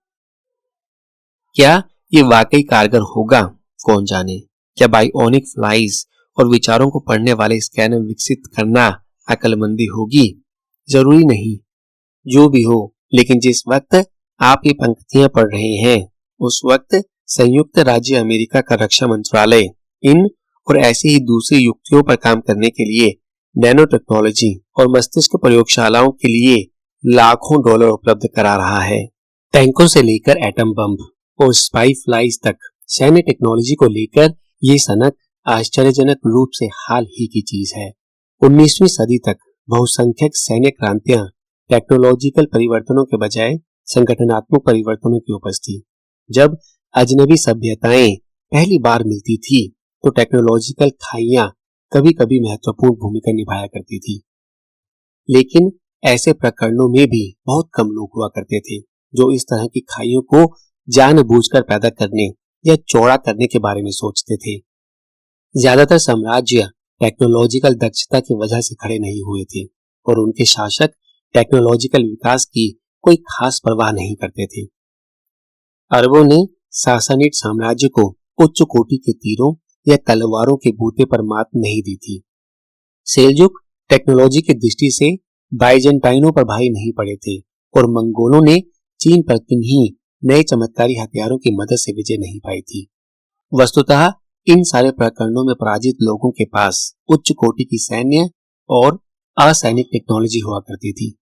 क्या ये वाकई कारगर होगा? कौन जाने। क्या बायोनिक फ्लाइज और विचारों को पढ़ने वाले स्कैनर विकसित करना अक्लमंदी होगी? जरूरी नहीं। जो भी हो, लेकिन जिस वक्त आप ये पंक्तियां पढ़ रहे हैं, उस वक्त संयुक्त राज्य अमेरिका का रक्षा मंत्रालय इन और ऐसी ही दूसरी युक्तियों पर काम करने के लिए नैनो टेक्नोलॉजी और मस्तिष्क प्रयोगशालाओं के लिए लाखों डॉलर उपलब्ध करा रहा है। टैंकों से लेकर एटम बम और स्पाई फ्लाइज तक सैन्य टेक्नोलॉजी को लेकर ये सनक आश्चर्यजनक रूप से हाल ही की चीज है। 19वीं सदी तक बहुसंख्यक सैन्य क्रांतियां टेक्नोलॉजिकल परिवर्तनों के बजाय संगठनात्मक परिवर्तनों की उपज थी। जब अजनबी सभ्यताएं पहली बार मिलती थी तो टेक्नोलॉजिकल खाइयां कभी कभी महत्वपूर्ण भूमिका निभाया करती थी, लेकिन ऐसे प्रकरणों में भी बहुत कम लोग हुआ करते थे जो इस तरह की खाइयों को जानबूझकर पैदा करने या चौड़ा करने के बारे में सोचते थे। ज्यादातर साम्राज्य टेक्नोलॉजिकल दक्षता की वजह से खड़े नहीं हुए थे और उनके शासक टेक्नोलॉजिकल विकास की कोई खास परवाह नहीं करते थे। अरबों ने सासानिड साम्राज्य को उच्च कोटि के तीरों या तलवारों के बूते पर मात नहीं दी थी। सेल्जुक टेक्नोलॉजी की दृष्टि से बाइजेंटाइनों पर भारी नहीं पड़े थे और मंगोलों ने चीन पर किन्हीं नए चमत्कारी हथियारों की मदद से विजय नहीं पाई थी। वस्तुतः इन सारे प्रकरणों में पराजित लोगों के पास उच्च कोटि की सैन्य और असैनिक टेक्नोलॉजी हुआ करती थी।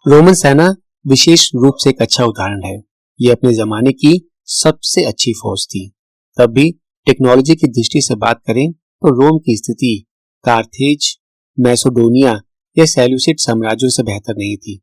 रोमन सेना विशेष रूप से एक अच्छा उदाहरण है। यह अपने जमाने की सबसे अच्छी फौज थी। तब भी टेक्नोलॉजी की दृष्टि से बात करें तो रोम की स्थिति कार्थेज, मैसेडोनिया या सेल्यूसिड साम्राज्यों से बेहतर नहीं थी।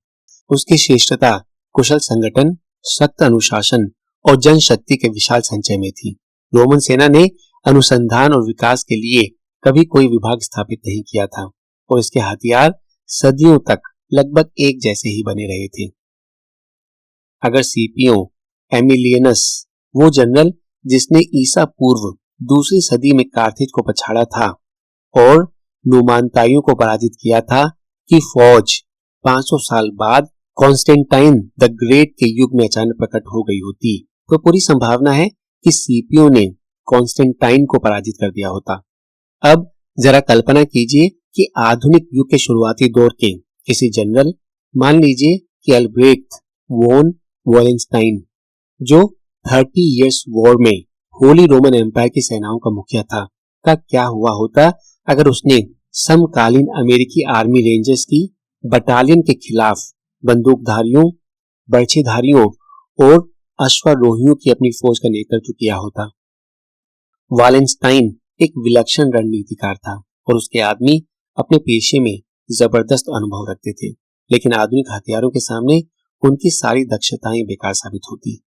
उसकी श्रेष्ठता कुशल संगठन, सख्त अनुशासन और जनशक्ति के विशाल संचय में थी। रोमन सेना ने अनुसंधान और विकास के लिए कभी कोई विभाग स्थापित नहीं किया था और इसके हथियार सदियों तक लगभग एक जैसे ही बने रहे थे। अगर सीपियो एमिलियनस, वो जनरल जिसने ईसा पूर्व दूसरी सदी में कार्थेज को पछाड़ा था और नुमानताइयों को पराजित किया था, की फौज 500 साल बाद कॉन्स्टेंटाइन द ग्रेट के युग में अचानक प्रकट हो गई होती तो पूरी संभावना है कि सीपियो ने कॉन्स्टेंटाइन को पराजित कर दिया होता। अब जरा कल्पना कीजिए कि आधुनिक युग के शुरुआती दौर के किसी जनरल, मान लीजिए कि अल्ब्रेक्ट वॉन वॉलेंस्टाइन, जो 30 इयर्स वॉर में होली रोमन एम्पायर की सेनाओं का मुखिया था, का क्या हुआ होता अगर उसने समकालीन अमेरिकी आर्मी रेंजर्स की बटालियन के खिलाफ बंदूकधारियों, बर्छीधारियों और अश्वारोहियों की अपनी फौज का नेतृत्व किया होता। वालेंस्टाइन एक विलक्षण रणनीतिकार था और उसके आदमी अपने पेशे में जबरदस्त अनुभव रखते थे, लेकिन आधुनिक हथियारों के सामने उनकी सारी दक्षताएं बेकार साबित होती।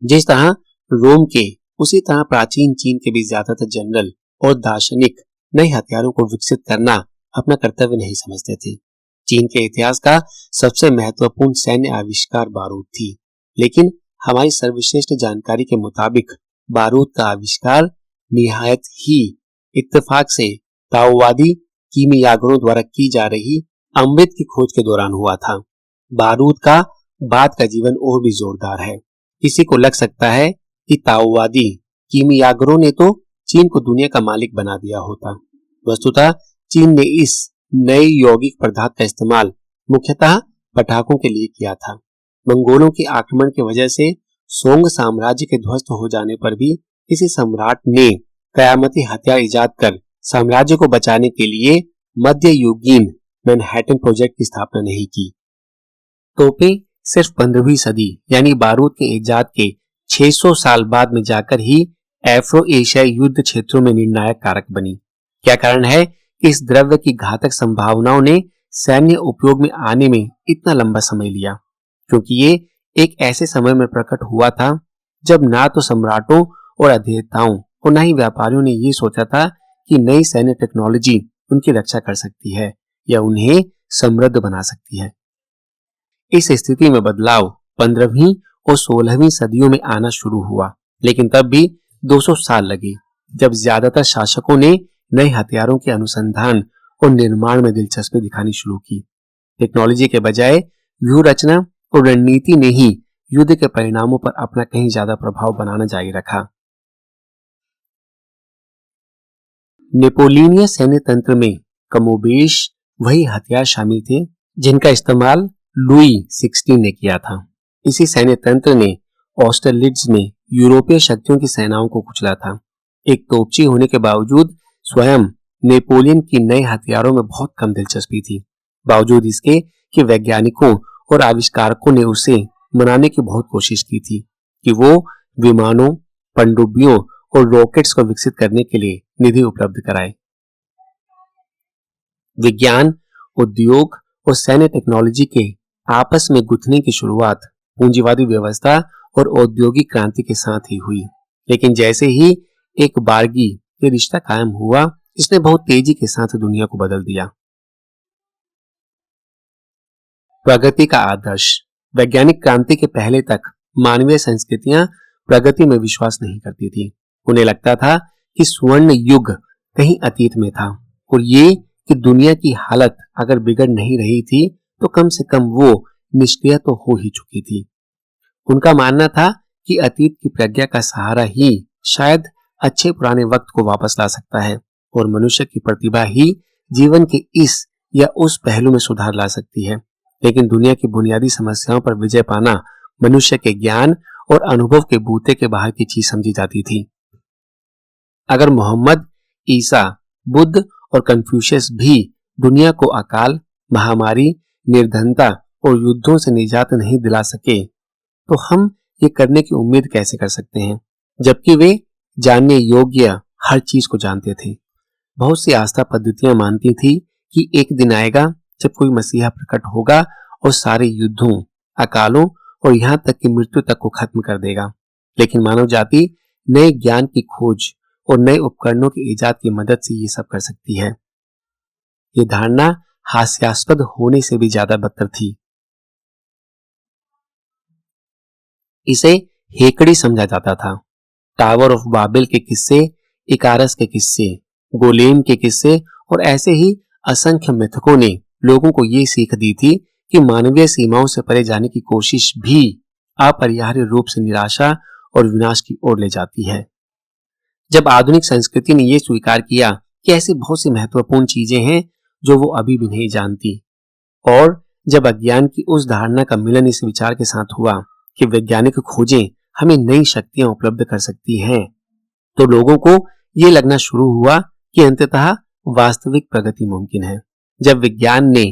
जिस तरह रोम के, उसी तरह प्राचीन चीन के भी ज्यादातर जनरल और दार्शनिक नए हथियारों को विकसित करना अपना कर्तव्य नहीं समझते थे। चीन के इतिहास का सबसे महत्वपूर्ण सैन्य आविष्कार बारूद थी, लेकिन हमारी सर्वश्रेष्ठ जानकारी के मुताबिक बारूद का आविष्कार निहायत ही इत्तेफाक से ताओवादी कीमियागरों द्वारा की जा रही अमृत की खोज के दौरान हुआ था। बारूद का बाद का जीवन और भी जोरदार है। किसी को लग सकता है कि ताओवादी कीमियागरों ने तो चीन को दुनिया का मालिक बना दिया होता। वस्तुतः चीन ने इस नए यौगिक पदार्थ का इस्तेमाल मुख्यतः पटाखों के लिए किया था। मंगोलों के आक्रमण की वजह से सोंग साम्राज्य के ध्वस्त हो जाने पर भी किसी सम्राट ने कयामती हथियार इजाद कर साम्राज्य को बचाने के लिए मध्य युगीन मैनहट्टन प्रोजेक्ट की स्थापना नहीं की। तोपें सिर्फ 15वीं सदी यानी बारूद के इजाद के 600 साल बाद में जाकर ही एफ्रो एशियाई युद्ध क्षेत्रों में निर्णायक कारक बनी। क्या कारण है कि इस द्रव्य की घातक संभावनाओं ने सैन्य उपयोग में आने में इतना लंबा समय लिया? क्योंकि ये एक ऐसे समय में प्रकट हुआ था जब ना तो सम्राटों और अध्येताओं और न ही व्यापारियों ने ये सोचा था कि नई सैन्य टेक्नोलॉजी उनकी रक्षा कर सकती है या उन्हें समृद्ध बना सकती है। इस स्थिति में बदलाव 15वीं और 16वीं सदियों में आना शुरू हुआ, लेकिन तब भी 200 साल लगे जब ज्यादातर शासकों ने नए हथियारों के अनुसंधान और निर्माण में दिलचस्पी दिखानी शुरू की। टेक्नोलॉजी के बजाय व्यूह रचना और रणनीति ने ही युद्ध के परिणामों पर अपना कहीं ज्यादा प्रभाव बनाना जारी रखा। नेपोलियनीय सैन्य तंत्र में कमोबेश वही हथियार शामिल थे जिनका इस्तेमाल लुई 16 ने किया था। इसी सैन्य तंत्र ने ऑस्टरलिट्ज में यूरोपीय शक्तियों की सेनाओं को कुचला था। एक तोपची होने के बावजूद स्वयं नेपोलियन की नए हथियारों में बहुत कम दिलचस्पी थी, बावजूद इसके कि वैज्ञानिकों और आविष्कारकों ने उसे मनाने की बहुत कोशिश की थी कि वो विमानों, पनडुब्बियों और रॉकेट्स को विकसित करने के लिए निधि उपलब्ध कराए। विज्ञान, उद्योग और सैन्य टेक्नोलॉजी के आपस में गुथने की शुरुआत पूंजीवादी व्यवस्था और औद्योगिक क्रांति के साथ ही हुई। लेकिन जैसे ही एक बारगी ये रिश्ता कायम हुआ, इसने बहुत तेजी के साथ दुनिया को बदल दिया। प्रगति का आदर्श। वैज्ञानिक क्रांति के पहले तक मानवीय संस्कृतियां प्रगति में विश्वास नहीं करती थी। उन्हें लगता था कि स्वर्ण युग कहीं अतीत में था और ये कि दुनिया की हालत अगर बिगड़ नहीं रही थी तो कम से कम वो निष्क्रिय तो हो ही चुकी थी। उनका मानना था कि अतीत की प्रज्ञा का सहारा ही शायद अच्छे पुराने वक्त को वापस ला सकता है और मनुष्य की प्रतिभा ही जीवन के इस या उस पहलू में सुधार ला सकती है। लेकिन दुनिया की बुनियादी समस्याओं पर विजय पाना मनुष्य के ज्ञान और अनुभव के बूते के बाहर की चीज समझी जाती थी। अगर मोहम्मद, ईसा, बुद्ध और कन्फ्यूशियस भी दुनिया को अकाल, महामारी, निर्धनता और युद्धों से निजात नहीं दिला सके तो हम ये करने की उम्मीद कैसे कर सकते हैं, जबकि वे जानने योग्य हर चीज को जानते थे। बहुत सी आस्था पद्धतियां मानती थी कि एक दिन आएगा जब कोई मसीहा प्रकट होगा और सारे युद्धों, अकालों और यहां तक कि मृत्यु तक को खत्म कर देगा। लेकिन मानव जाति नए ज्ञान की खोज और नए उपकरणों की इजाद की मदद से ये सब कर सकती है। ये धारणा हास्यास्पद होने से भी ज्यादा बदतर थी। इसे हेकड़ी समझा जाता था। टावर ऑफ बाबेल के किस्से, इकारस के किस्से, गोलेम के किस्से और ऐसे ही असंख्य मिथकों ने लोगों को ये सीख दी थी कि मानवीय सीमाओं से परे जाने की कोशिश भी अपरिहार्य रूप से निराशा और विनाश की ओर ले जाती है। जब आधुनिक संस्कृति ने यह स्वीकार किया कि ऐसी बहुत सी महत्वपूर्ण चीजें हैं जो वो अभी भी नहीं जानती, और जब अज्ञान की उस धारणा का मिलन इस विचार के साथ हुआ कि वैज्ञानिक खोजें हमें नई शक्तियां उपलब्ध कर सकती हैं, तो लोगों को यह लगना शुरू हुआ कि अंततः वास्तविक प्रगति मुमकिन है। जब विज्ञान ने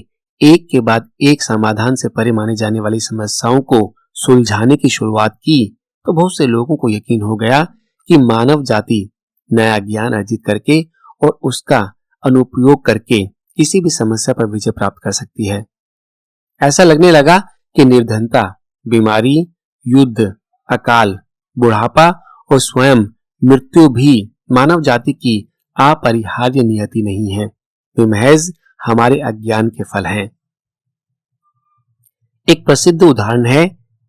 एक के बाद एक समाधान से परे माने जाने वाली समस्याओं को सुलझाने की शुरुआत की, तो बहुत से लोगों को यकीन हो गया कि मानव जाति नया ज्ञान अर्जित करके और उसका अनुप्रयोग करके किसी भी समस्या पर विजय प्राप्त कर सकती है। ऐसा लगने लगा कि निर्धनता, बीमारी, युद्ध, अकाल, बुढ़ापा और स्वयं मृत्यु भी मानव जाति की अपरिहार्य नियति नहीं है, वे महज हमारे अज्ञान के फल हैं। एक प्रसिद्ध उदाहरण है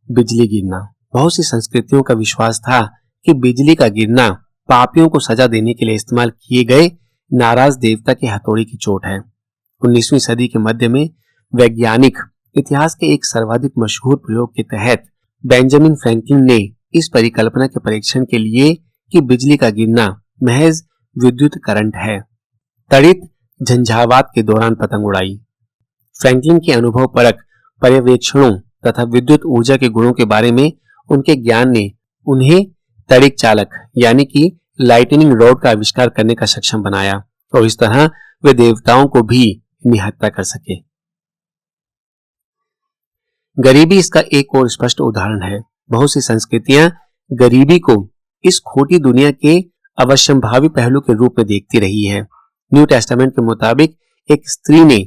बिजली गिरना। बहुत सी संस्कृतियों का विश्वास था कि बिजली का गिरना पापियों को सजा देने के लिए इस्तेमाल किए गए नाराज देवता के हथौड़े की चोट है। 19वीं सदी के मध्य में वैज्ञानिक इतिहास के एक सर्वाधिक मशहूर प्रयोग के तहत बेंजामिन फ्रैंकलिन ने इस परिकल्पना के परीक्षण के लिए कि बिजली का गिरना महज विद्युत करंट है, तड़ित झंझावात के दौरान पतंग उड़ाई। फ्रैंकलिन के अनुभव परक पर्यवेक्षणों तथा विद्युत ऊर्जा के गुणों के बारे में उनके ज्ञान ने उन्हें तड़ित चालक यानी कि लाइटनिंग रॉड का आविष्कार करने का सक्षम बनाया और इस तरह वे देवताओं को भी निहत्था कर सके। गरीबी इसका एक और स्पष्ट उदाहरण है। बहुत सी संस्कृतियां गरीबी को इस खोटी दुनिया के अवश्यंभावी पहलू के रूप में देखती रही है। न्यू टेस्टामेंट के मुताबिक एक स्त्री ने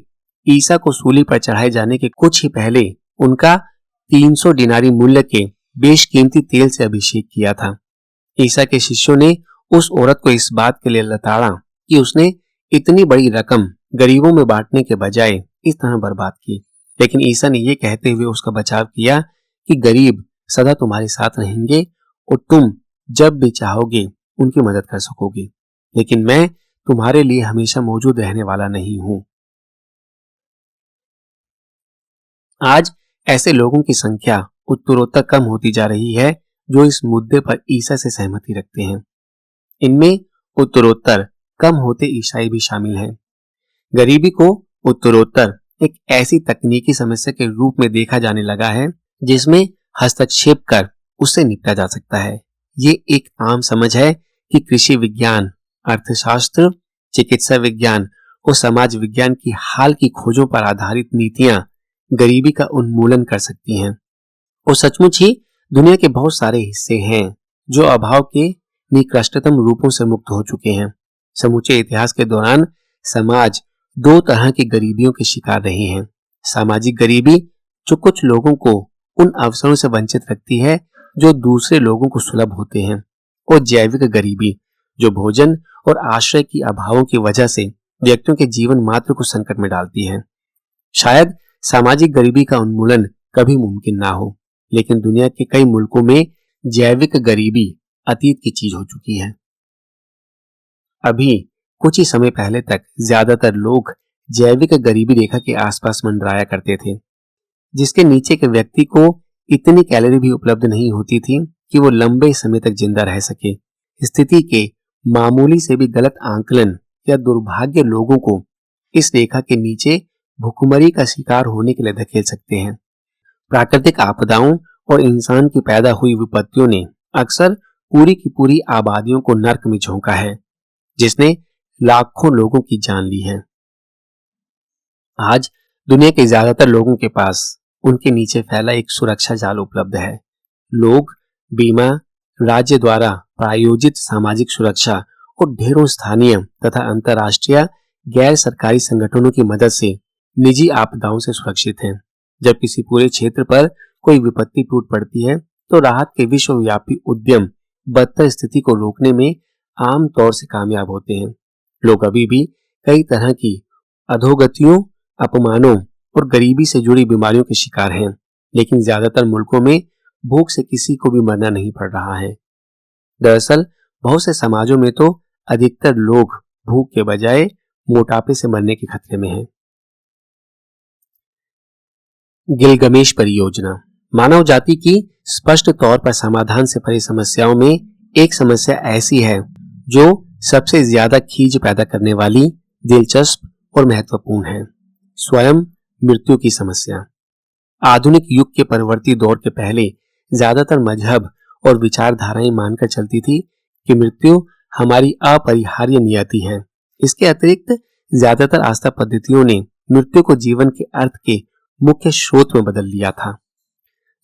ईसा को सूली पर चढ़ाए जाने के कुछ ही पहले उनका 300 दिनारी मूल्य के बेशकीमती तेल से अभिषेक किया था। ईसा के शिष्यों ने उस औरत को इस बात के लिए लताड़ा कि उसने इतनी बड़ी रकम गरीबों में बांटने के बजाय इस तरह बर्बाद की, लेकिन ईसा ने यह कहते हुए उसका बचाव किया कि गरीब सदा तुम्हारे साथ रहेंगे और तुम जब भी चाहोगे उनकी मदद कर सकोगे, लेकिन मैं तुम्हारे लिए हमेशा मौजूद रहने वाला नहीं हूं। आज ऐसे लोगों की संख्या उत्तरोत्तर कम होती जा रही है जो इस मुद्दे पर ईसा से सहमति रखते हैं। इनमें उत्तरोत्तर कम होते ईसाई भी शामिल हैं। गरीबी को उत्तरोत्तर एक ऐसी तकनीकी समस्या के रूप में देखा जाने लगा है जिसमें हस्तक्षेप कर उससे निपटा जा सकता है। ये एक आम समझ है कि कृषि विज्ञान, अर्थशास्त्र, चिकित्सा विज्ञान और समाज विज्ञान की हाल की खोजों पर आधारित नीतियां गरीबी का उन्मूलन कर सकती हैं। और सचमुच ही दुनिया के बहुत सारे हिस्से हैं जो अभाव के निकृष्टतम रूपों से मुक्त हो चुके हैं। समूचे इतिहास के दौरान समाज दो तरह की गरीबियों के शिकार रहे हैं। सामाजिक गरीबी जो कुछ लोगों को उन अवसरों से वंचित रखती है जो दूसरे लोगों को सुलभ होते हैं, और जैविक गरीबी जो भोजन और आश्रय की अभावों की वजह से व्यक्तियों के जीवन मात्र को संकट में डालती है। शायद सामाजिक गरीबी का उन्मूलन कभी मुमकिन ना हो, लेकिन दुनिया के कई मुल्कों में जैविक गरीबी अतीत की चीज हो चुकी है। अभी कुछ ही समय पहले तक ज्यादातर लोग जैविक गरीबी रेखा के आसपास मंडराया करते थे, जिसके नीचे के व्यक्ति को इतनी कैलोरी भी उपलब्ध नहीं होती थी कि वो लंबे समय तक जिंदा रह सके। स्थिति के मामूली से भी गलत आंकलन या दुर्भाग्य लोगों को इस रेखा के नीचे भुखमरी का शिकार होने के लिए धकेल सकते हैं। प्राकृतिक आपदाओं और इंसान की पैदा हुई विपत्तियों ने अक्सर पूरी की पूरी आबादियों को नर्क में झोंका है, जिसने लाखों लोगों की जान ली है। आज दुनिया के ज्यादातर लोगों के पास उनके नीचे फैला एक सुरक्षा जाल उपलब्ध है। लोग बीमा, राज्य द्वारा प्रायोजित सामाजिक सुरक्षा और ढेरों स्थानीय तथा अंतर्राष्ट्रीय गैर सरकारी संगठनों की मदद से निजी आपदाओं से सुरक्षित हैं। जब किसी पूरे क्षेत्र पर कोई विपत्ति टूट पड़ती है तो राहत के विश्वव्यापी उद्यम बदतर स्थिति को रोकने में आम तौर से कामयाब होते हैं। लोग अभी भी कई तरह की अधोगतियों, अपमानों और गरीबी से जुड़ी बीमारियों के शिकार हैं, लेकिन ज्यादातर मुल्कों में भूख से किसी को भी मरना नहीं पड़ रहा है। दरअसल बहुत से समाजों में तो अधिकतर लोग भूख के बजाय मोटापे से मरने के खतरे में हैं। गिलगमेश परियोजना मानव जाति की स्पष्ट तौर पर समाधान से परे समस्याओं में एक समस्या ऐसी है जो सबसे ज्यादा खींच पैदा करने वाली, दिलचस्प और महत्वपूर्ण है। स्वयं मृत्यु की समस्या। आधुनिक युग के परवर्ती दौर के पहले ज्यादातर मजहब और विचारधाराएं मानकर चलती थी कि मृत्यु हमारी अपरिहार्य नियति है। इसके अतिरिक्त ज्यादातर आस्था पद्धतियों ने मृत्यु को जीवन के अर्थ के मुख्य स्रोत में बदल लिया था।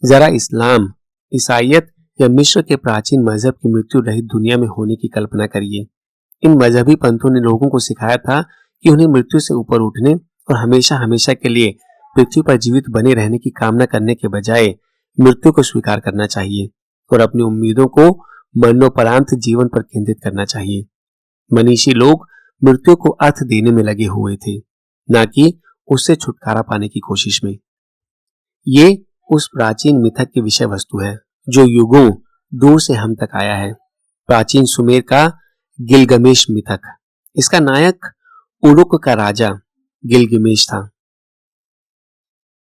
जरा इस्लाम, ईसाइयत या मिस्र के प्राचीन मजहब की मृत्यु रहित दुनिया में होने की कल्पना करिए। इन मजहबी पंथों ने लोगों को सिखाया था कि उन्हें मृत्यु से ऊपर उठने और हमेशा हमेशा के लिए पृथ्वी पर जीवित बने रहने की कामना करने के बजाय मृत्यु को स्वीकार करना चाहिए और अपनी उम्मीदों को मरणोपरांत जीवन पर केंद्रित करना चाहिए। मनीषी लोग मृत्यु को अर्थ देने में लगे हुए थे, न कि उससे छुटकारा पाने की कोशिश में। ये उस प्राचीन मिथक की विषय वस्तु है जो युगों दूर से हम तक आया है। प्राचीन सुमेर का गिलगमेश मिथक। इसका नायक उरुक का राजा गिलगमेश था।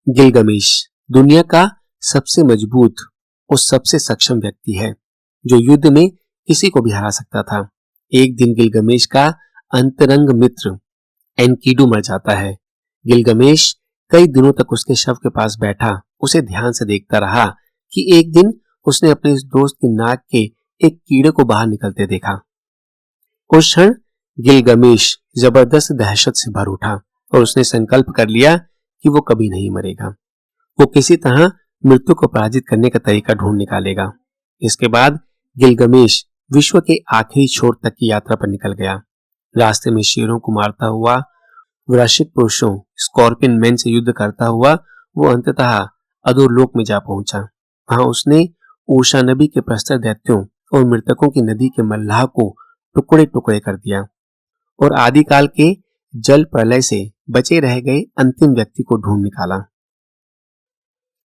गिलगमेश दुनिया का सबसे मजबूत और सबसे सक्षम व्यक्ति है जो युद्ध में किसी को भी हरा सकता था। एक दिन गिलगमेश का अंतरंग मित्र एनकीडू मर जाता है। गिलगमेश कई दिनों तक उसके शव के पास बैठा उसे ध्यान से देखता रहा कि एक दिन उसने अपने इस दोस्त की नाक के एक कीड़े को बाहर निकलते देखा। उस क्षण गिलगमेश जबरदस्त दहशत से भर उठा और उसने संकल्प कर लिया कि वो कभी नहीं मरेगा। वो किसी तरह मृत्यु को पराजित करने का तरीका ढूंढ निकालेगा। इसके बाद गिलगमेश विश्व के आखिरी छोर तक की यात्रा पर निकल गया। रास्ते में शेरों को मारता हुआ, वृश्चिक पुरुषों स्कॉर्पियन मैन से युद्ध करता हुआ वो अंततः अधोलोक में जा पहुंचा। वहां उसने ऊषा नबी के प्रस्तर दैत्यों और मृतकों की नदी के मल्लाह को टुकड़े टुकड़े कर दिया और आदिकाल के जल प्रलय से बचे रह गए अंतिम व्यक्ति को ढूंढ निकाला।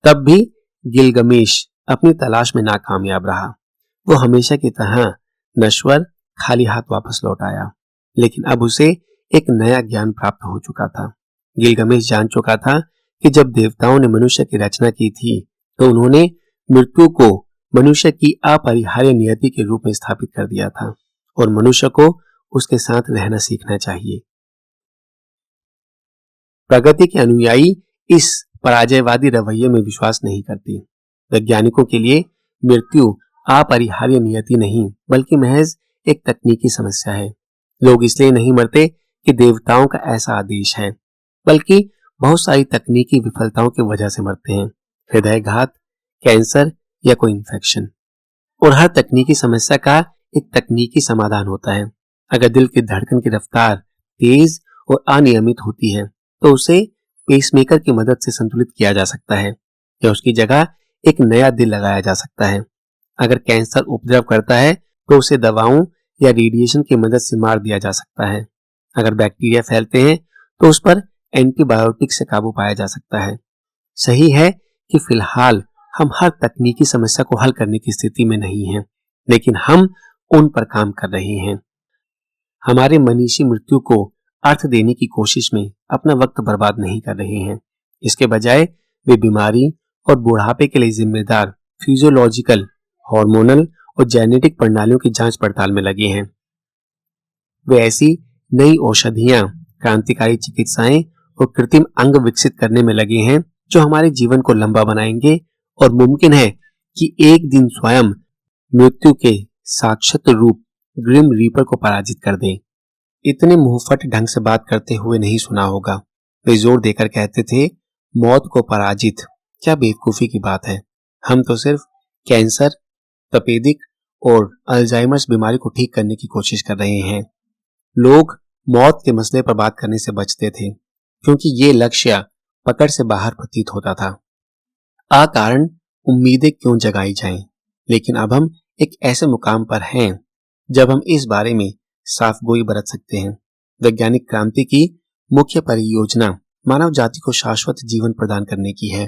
तब भी गिलगमेश अपनी तलाश में नाकामयाब रहा। वो हमेशा की तरह नश्वर खाली हाथ वापस लौट आया, लेकिन अब उसे एक नया ज्ञान प्राप्त हो चुका था। गिलगमेश जान चुका था कि जब देवताओं ने मनुष्य की रचना की थी तो उन्होंने मृत्यु को मनुष्य की अपरिहार्य नियति के रूप में स्थापित कर दिया था और मनुष्य को उसके साथ रहना सीखना चाहिए। प्रगति के अनुयायी इस पराजयवादी रवैये में विश्वास नहीं करते। वैज्ञानिकों के लिए मृत्यु अपरिहार्य नियति नहीं बल्कि महज एक तकनीकी समस्या है। लोग इसलिए नहीं मरते कि देवताओं का ऐसा आदेश है, बल्कि बहुत सारी तकनीकी विफलताओं की वजह से मरते हैं। हृदयघात, कैंसर या कोई इंफेक्शन। और हर तकनीकी समस्या का एक तकनीकी समाधान होता है। अगर दिल की धड़कन की रफ्तार तेज और अनियमित होती है तो उसे पेसमेकर की मदद से संतुलित किया जा सकता है या उसकी जगह एक नया दिल लगाया जा सकता है। अगर कैंसर उपद्रव करता है तो उसे दवाओं या रेडिएशन की मदद से मार दिया जा सकता है। अगर बैक्टीरिया फैलते हैं तो उस पर एंटीबायोटिक से काबू पाया जा सकता है। सही है कि फिलहाल हम हर तकनीकी समस्या को हल करने की स्थिति में नहीं हैं, लेकिन हम उन पर काम कर रहे हैं। हमारे मनीषी मृत्यु को अर्थ देने की कोशिश में अपना वक्त बर्बाद नहीं कर रहे हैं। इसके बजाय वे बीमारी और बुढ़ापे के लिए जिम्मेदार फिजियोलॉजिकल, हार्मोनल और जेनेटिक प्रणालियों की जांच पड़ताल में लगे हैं। वे ऐसी नई औषधियां, क्रांतिकारी चिकित्साएं और कृत्रिम अंग विकसित करने में लगे हैं जो हमारे जीवन को लंबा बनाएंगे और मुमकिन है कि एक दिन स्वयं मृत्यु के साक्षात रूप ग्रिम रीपर को पराजित कर दें। इतने मुंहफट ढंग से बात करते हुए नहीं सुना होगा। वे जोर देकर कहते थे, मौत को पराजित, क्या बेवकूफी की बात है। हम तो सिर्फ कैंसर, तपेदिक और अल्जाइमर्स बीमारी को ठीक करने की कोशिश कर रहे हैं। लोग मौत के मसले पर बात करने से बचते थे क्योंकि ये लक्ष्य पकड़ से बाहर प्रतीत होता था। अकारण उम्मीदें क्यों जगाई जाएं, लेकिन अब हम एक ऐसे मुकाम पर हैं जब हम इस बारे में साफ गोई बरत सकते हैं। वैज्ञानिक क्रांति की मुख्य परियोजना मानव जाति को शाश्वत जीवन प्रदान करने की है।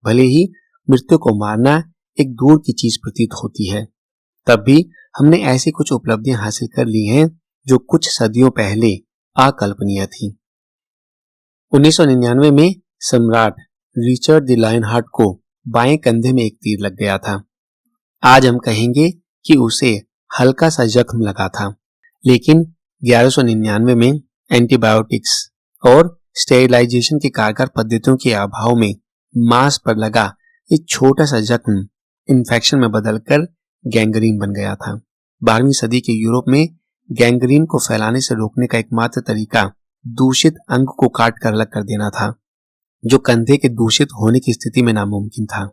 भले ही मृत्यु को मारना एक दूर की चीज प्रतीत होती है, तब भी हमने ऐसी कुछ उपलब्धियां हासिल कर ली हैं जो कुछ सदियों पहले अकल्पनीय थी। 1999 में सम्राट रिचर्ड द लायनहार्ट को बाएं कंधे में एक तीर लग गया था। आज हम कहेंगे कि उसे हल्का सा जख्म लगा था, लेकिन 1199 में एंटीबायोटिक्स और स्टेरिलाइजेशन की कारगर पद्धतियों के अभाव में मांस पर लगा एक छोटा सा जख्म इन्फेक्शन में बदलकर गैंग्रीन बन गया था। 12वीं सदी के यूरोप में गैंग्रीन को फैलाने से रोकने का एकमात्र तरीका दूषित अंग को काट कर अलग कर देना था, जो कंधे के दूषित होने की स्थिति में नामुमकिन था।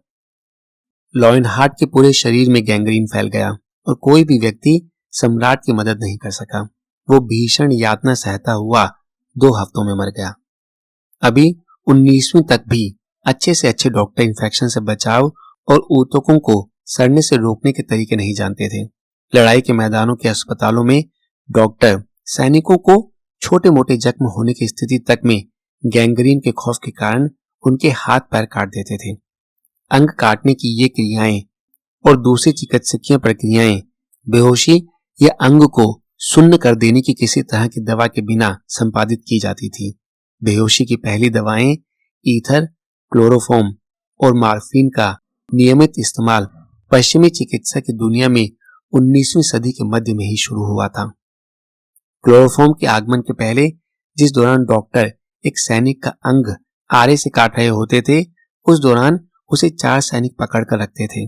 लॉयनहार्ट के पूरे शरीर में गैंग्रीन फैल गया और कोई भी व्यक्ति सम्राट की मदद नहीं कर सका। वो भीषण यातना सहता हुआ 2 हफ्तों में मर गया। अभी 19वीं तक भी अच्छे से अच्छे डॉक्टर इन्फेक्शन से बचाव और ऊतकों को सड़ने से रोकने के तरीके नहीं जानते थे। लड़ाई के मैदानों के अस्पतालों में डॉक्टर सैनिकों को छोटे मोटे जख्म होने की स्थिति तक में गैंग्रीन के खौफ के कारण उनके हाथ पैर काट देते थे। अंग काटने की ये क्रियाएं और दूसरी चिकित्सकीय प्रक्रियाएं बेहोशी या अंग को सुन्न कर देने की किसी तरह की दवा के बिना संपादित की जाती थी। बेहोशी की पहली दवाएं ईथर, क्लोरोफॉर्म और मॉर्फिन का नियमित इस्तेमाल पश्चिमी चिकित्सा की दुनिया में 19वीं सदी के मध्य में ही शुरू हुआ था। क्लोरोफॉर्म के आगमन के पहले, जिस दौरान डॉक्टर एक सैनिक का अंग आरे से काट रहे होते थे, उस दौरान उसे 4 सैनिक पकड़ कर रखते थे।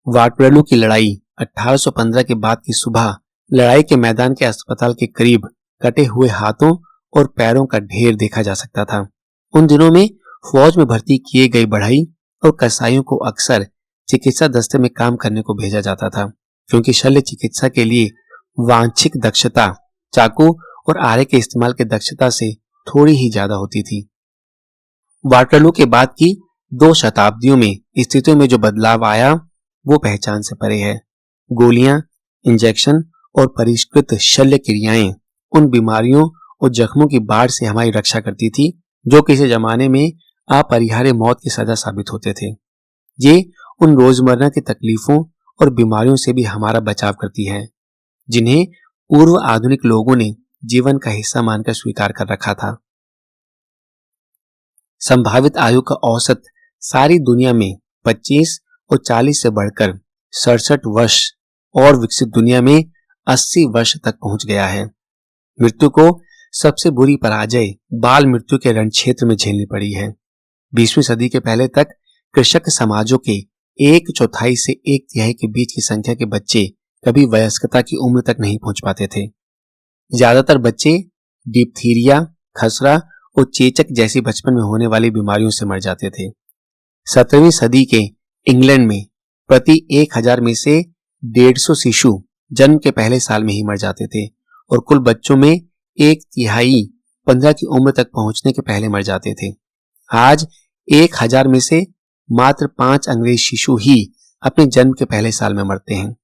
वाटरलू की लड़ाई 1815 के बाद की सुबह लड़ाई के मैदान के अस्पताल के करीब कटे हुए हाथों और पैरों का ढेर देखा जा सकता था। उन दिनों में फौज में भर्ती किए गए बढ़ई और कसाईयों को अक्सर चिकित्सा दस्ते में काम करने को भेजा जाता था, क्योंकि शल्य चिकित्सा के लिए वांछित दक्षता चाकू और आरे के इस्तेमाल की दक्षता से थोड़ी ही ज्यादा होती थी। वाटरलू के बाद की 2 शताब्दियों में स्थितियों में जो बदलाव आया वो पहचान से परे है। गोलियां, इंजेक्शन और परिष्कृत शल्य क्रियाएं उन बीमारियों और जख्मों की बाढ़ से हमारी रक्षा करती थी जो किसी जमाने में अपरिहार्य मौत की सजा साबित होते थे। ये उन रोजमर्रा की तकलीफों और बीमारियों से भी हमारा बचाव करती है जिन्हें पूर्व आधुनिक लोगों ने जीवन का हिस्सा मानकर स्वीकार कर रखा था। संभावित आयु का औसत सारी दुनिया में 25 और 40 से बढ़कर 67 वर्ष और विकसित दुनिया में 80 वर्ष तक पहुंच गया है। मृत्यु को सबसे बुरी पराजय बाल मृत्यु के रणक्षेत्र में झेलनी पड़ी है। 20वीं सदी के पहले तक कृषक समाजों के 1/4 से 1/3 के बीच की संख्या के बच्चे कभी वयस्कता की उम्र तक नहीं पहुंच पाते थे। ज्यादातर बच्चे डिप्थीरिया, खसरा और चेचक जैसी बचपन में होने वाली बीमारियों से मर जाते थे। 17वीं सदी के इंग्लैंड में प्रति 1000 में से 150 शिशु जन्म के पहले साल में ही मर जाते थे और कुल बच्चों में 1/3 15 की उम्र तक पहुंचने के पहले मर जाते थे। आज 1000 में से मात्र 5 अंग्रेज शिशु ही अपने जन्म के पहले साल में मरते हैं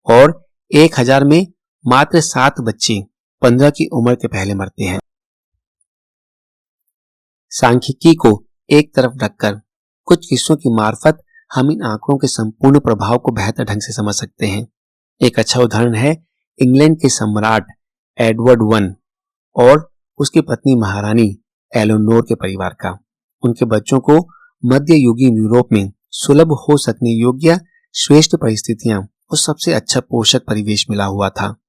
और 1000 में मात्र 7 बच्चे 15 की उम्र के पहले मरते हैं। सांख्यिकी को एक तरफ रखकर कुछ किस्सों की मार्फत हम इन आंकड़ों के संपूर्ण प्रभाव को बेहतर ढंग से समझ सकते हैं। एक अच्छा उदाहरण है इंग्लैंड के सम्राट एडवर्ड वन और उसकी पत्नी महारानी एलेनोर के परिवार का। उनके बच्चों को मध्ययुगीन यूरोप में सुलभ हो सकने योग्य श्रेष्ठ परिस्थितियां और सबसे अच्छा पोषक परिवेश मिला हुआ था।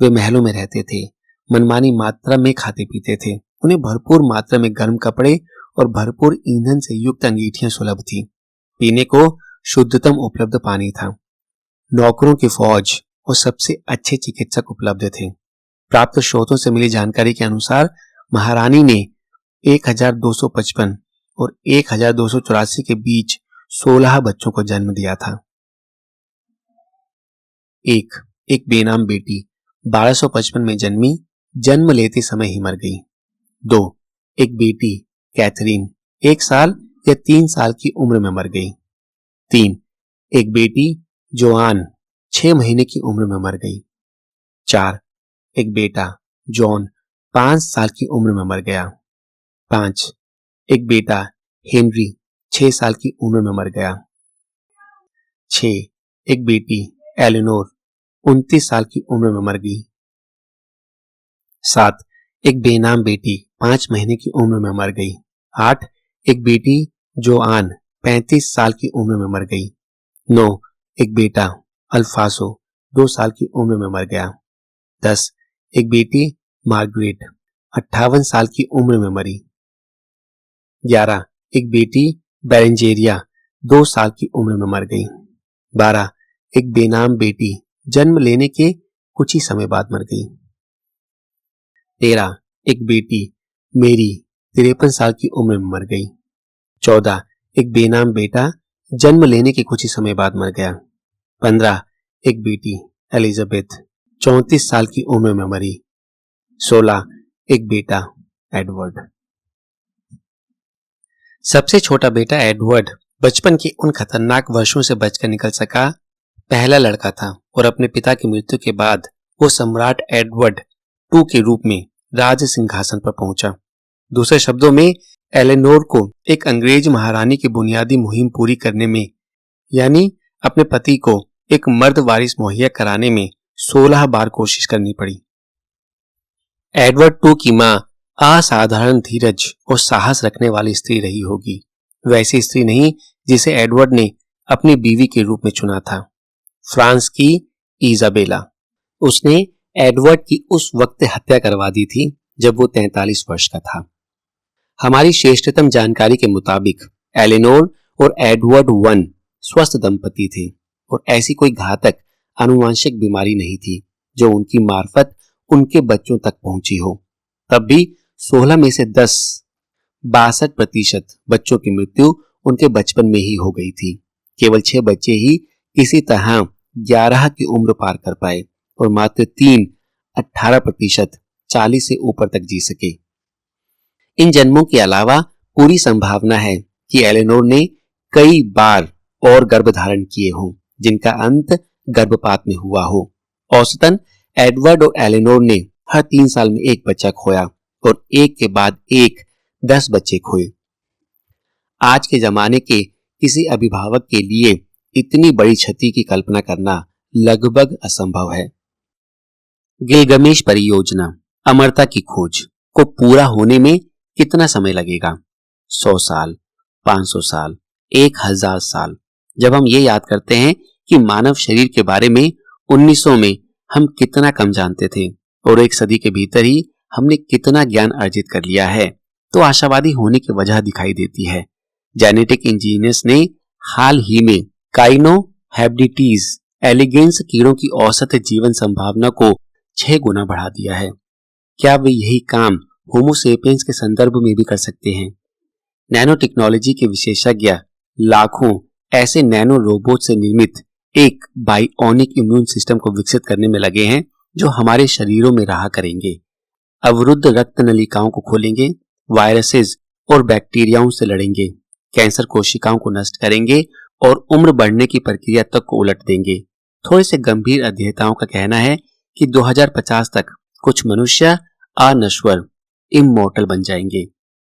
वे महलों में रहते थे, मनमानी मात्रा में खाते पीते थे, उन्हें भरपूर मात्रा में गर्म कपड़े और भरपूर ईंधन से युक्त अंगीठियां सुलभ थी, पीने को शुद्धतम उपलब्ध पानी था, नौकरों की फौज और सबसे अच्छे चिकित्सक उपलब्ध थे। प्राप्त स्रोतों से मिली जानकारी के अनुसार महारानी ने 1255 और 1284 के बीच 16 बच्चों को जन्म दिया था। एक बेनाम बेटी 1255 में जन्मी, जन्म लेते समय ही मर गई। 2 एक बेटी कैथरीन 1 साल या 3 साल की उम्र में मर गई। 3 एक बेटी जोआन 6 महीने की उम्र में मर गई। 4 एक बेटा जॉन 5 साल की उम्र में मर गया। 5 एक बेटा हेनरी 6 साल की उम्र में मर गया। 6 एक बेटी एलेनोर 29 साल की उम्र में मर गई। 7 एक बेनाम बेटी 5 महीने की उम्र में मर गई। 8 एक बेटी जोआन 35 साल की उम्र में मर गई। 9 एक बेटा अल्फासो 2 साल की उम्र में मर गया। 10 एक बेटी मार्गरेट 58 साल की उम्र में मरी। 11 एक बेटी बेरेंजेरिया 2 साल की उम्र में मर गई। 12 एक बेनाम बेटी जन्म लेने के कुछ ही समय बाद मर गई। 13 एक बेटी मेरी 53 साल की उम्र में मर गई। 14 एक बेनाम बेटा जन्म लेने के कुछ ही समय बाद मर गया। 15 एक बेटी एलिजाबेथ 34 साल की उम्र में मरी। 16 एक बेटा एडवर्ड। सबसे छोटा बेटा एडवर्ड बचपन के उन खतरनाक वर्षों से बचकर निकल सका, पहला लड़का था और अपने पिता की मृत्यु के बाद वो सम्राट एडवर्ड II के रूप में राज सिंहासन पर पहुंचा। दूसरे शब्दों में एलेनोर को एक अंग्रेज महारानी की बुनियादी मुहिम पूरी करने में, यानी अपने पति को एक मर्द वारिस मुहैया कराने में 16 बार कोशिश करनी पड़ी। एडवर्ड II की मां असाधारण धीरज और साहस रखने वाली स्त्री रही होगी, वैसी स्त्री नहीं जिसे एडवर्ड ने अपनी बीवी के रूप में चुना था, फ्रांस की इजाबेला। उसने एडवर्ड की उस वक्त हत्या करवा दी थी जब वो 43 वर्ष का था। हमारी श्रेष्ठतम जानकारी के मुताबिक एलेनोर और एडवर्ड I स्वस्थ दंपति थे और ऐसी कोई घातक आनुवंशिक बीमारी नहीं थी जो उनकी मार्फत उनके बच्चों तक पहुंची हो। तब भी 16 में से 62% बच्चों की मृत्यु उनके बचपन में ही हो गई थी। केवल 6 बच्चे ही किसी तरह 11 की उम्र पार कर पाए और मात्र 18% 40 से ऊपर तक जी सके। इन जन्मों के अलावा पूरी संभावना है कि एलेनोर ने कई बार और गर्भ धारण किए हों जिनका अंत गर्भपात में हुआ हो। औसतन एडवर्ड और एलेनोर ने हर 3 साल में एक बच्चा खोया और एक के बाद एक 10 बच्चे खोए। आज के जमाने के किसी अभिभावक के लिए इतनी बड़ी क्षति की कल्पना करना लगभग असंभव है। गिलगमेश परियोजना अमरता की खोज को पूरा होने में कितना समय लगेगा? 100 साल, 500 साल, 1000 साल। जब हम ये याद करते हैं कि मानव शरीर के बारे में 1900 में हम कितना कम जानते थे और एक सदी के भीतर ही हमने कितना ज्ञान अर्जित कर लिया है, तो आशावादी होने की वजह दिखाई देती है। जेनेटिक इंजीनियर्स ने हाल ही में काइनोहेब्डिटीज एलिगेंस कीड़ों की औसत जीवन संभावना को 6 गुना बढ़ा दिया है। क्या वे यही काम होमो सेपियंस के संदर्भ में भी कर सकते हैं? नैनो टेक्नोलॉजी के विशेषज्ञ लाखों ऐसे नैनो रोबोट से निर्मित एक बायोनिक इम्यून सिस्टम को विकसित करने में लगे हैं जो हमारे शरीरों में रहा करेंगे, अवरुद्ध रक्त नलिकाओं को खोलेंगे, वायरसेस और बैक्टीरियाओं से लड़ेंगे, कैंसर कोशिकाओं को नष्ट करेंगे और उम्र बढ़ने की प्रक्रिया तक को उलट देंगे। थोड़े से गंभीर अध्येताओं का कहना है कि 2050 तक कुछ मनुष्य अनश्वर इममॉर्टल बन जाएंगे।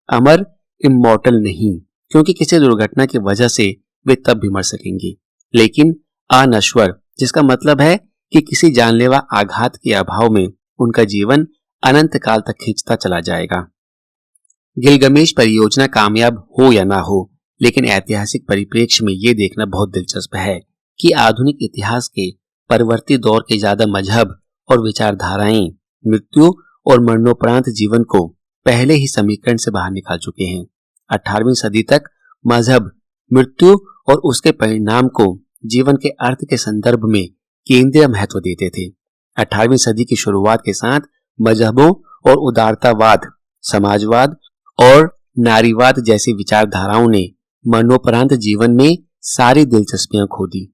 अमर इममॉर्टल नहीं, क्योंकि किसी दुर्घटना की वजह से वे तब भी मर सकेंगे, लेकिन अनश्वर, जिसका मतलब है कि किसी जानलेवा आघात के अभाव में उनका जीवन अनंत काल तक खींचता चला जाएगा। गिलगमेश परियोजना कामयाब हो या ना हो, लेकिन ऐतिहासिक परिप्रेक्ष्य में यह देखना बहुत दिलचस्प है कि आधुनिक इतिहास के परवर्ती दौर के ज्यादा मजहब और विचारधाराएं मृत्यु और मरणोपरांत जीवन को पहले ही समीकरण से बाहर निकाल चुके हैं। 18वीं सदी तक मजहब मृत्यु और उसके परिणाम को जीवन के अर्थ के संदर्भ में केंद्रीय महत्व देते थे। 18वीं सदी की शुरुआत के साथ मजहबों और उदारतावाद, समाजवाद और नारीवाद जैसी विचारधाराओं ने मरणोपरांत जीवन में सारी दिलचस्पियां खो दी।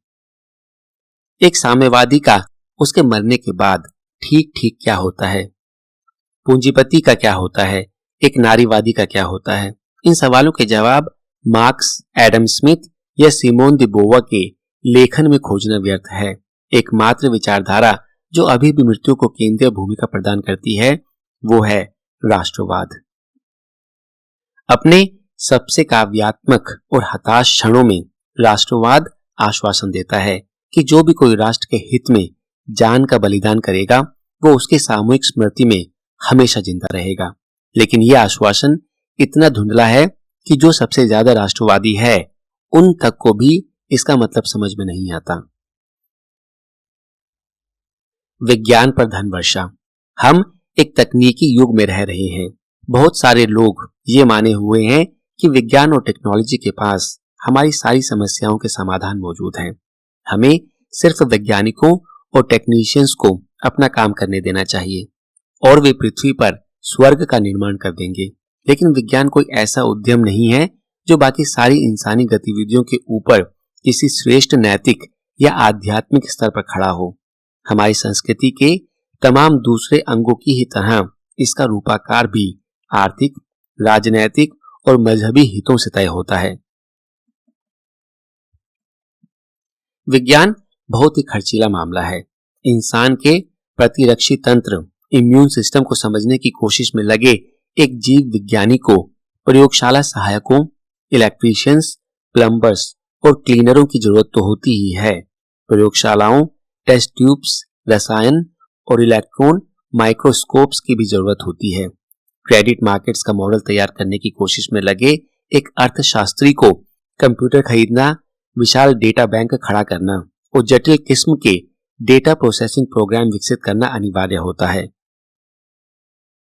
एक साम्यवादी का उसके मरने के बाद ठीक ठीक क्या होता है, पूंजीपति का क्या होता है, एक नारीवादी का क्या होता है, इन सवालों के जवाब मार्क्स, एडम स्मिथ या सिमोन द बोवा के लेखन में खोजना व्यर्थ है। एकमात्र विचारधारा जो अभी भी मृत्यु को केंद्रीय भूमिका प्रदान करती है वो है राष्ट्रवाद। अपने सबसे काव्यात्मक और हताश क्षणों में राष्ट्रवाद आश्वासन देता है कि जो भी कोई राष्ट्र के हित में जान का बलिदान करेगा वो उसकी सामूहिक स्मृति में हमेशा जिंदा रहेगा। लेकिन यह आश्वासन इतना धुंधला है कि जो सबसे ज्यादा राष्ट्रवादी है उन तक को भी इसका मतलब समझ में नहीं आता। विज्ञान पर धन वर्षा। हम एक तकनीकी युग में रह रहे हैं। बहुत सारे लोग ये माने हुए हैं कि विज्ञान और टेक्नोलॉजी के पास हमारी सारी समस्याओं के समाधान मौजूद हैं। हमें सिर्फ वैज्ञानिकों और टेक्नीशियंस को अपना काम करने देना चाहिए और वे पृथ्वी पर स्वर्ग का निर्माण कर देंगे। लेकिन विज्ञान कोई ऐसा उद्यम नहीं है जो बाकी सारी इंसानी गतिविधियों के ऊपर किसी श्रेष्ठ नैतिक या आध्यात्मिक स्तर पर खड़ा हो। हमारी संस्कृति के तमाम दूसरे अंगों की ही तरह इसका रूपाकार भी आर्थिक, राजनैतिक और मजहबी हितों से तय होता है। विज्ञान बहुत ही खर्चीला मामला है। इंसान के प्रतिरक्षी तंत्र, इम्यून सिस्टम को समझने की कोशिश में लगे एक जीव विज्ञानी को प्रयोगशाला सहायकों, इलेक्ट्रीशियंस, प्लम्बर्स और क्लीनरों की जरूरत तो होती ही है। प्रयोगशालाओं, टेस्ट ट्यूब्स, रसायन और इलेक्ट्रॉन माइक्रोस्कोप्स की भी जरूरत होती है। क्रेडिट मार्केट्स का मॉडल तैयार करने की कोशिश में लगे एक अर्थशास्त्री को कंप्यूटर खरीदना, विशाल डेटा बैंक खड़ा करना और जटिल किस्म के डेटा प्रोसेसिंग प्रोग्राम विकसित करना अनिवार्य होता है।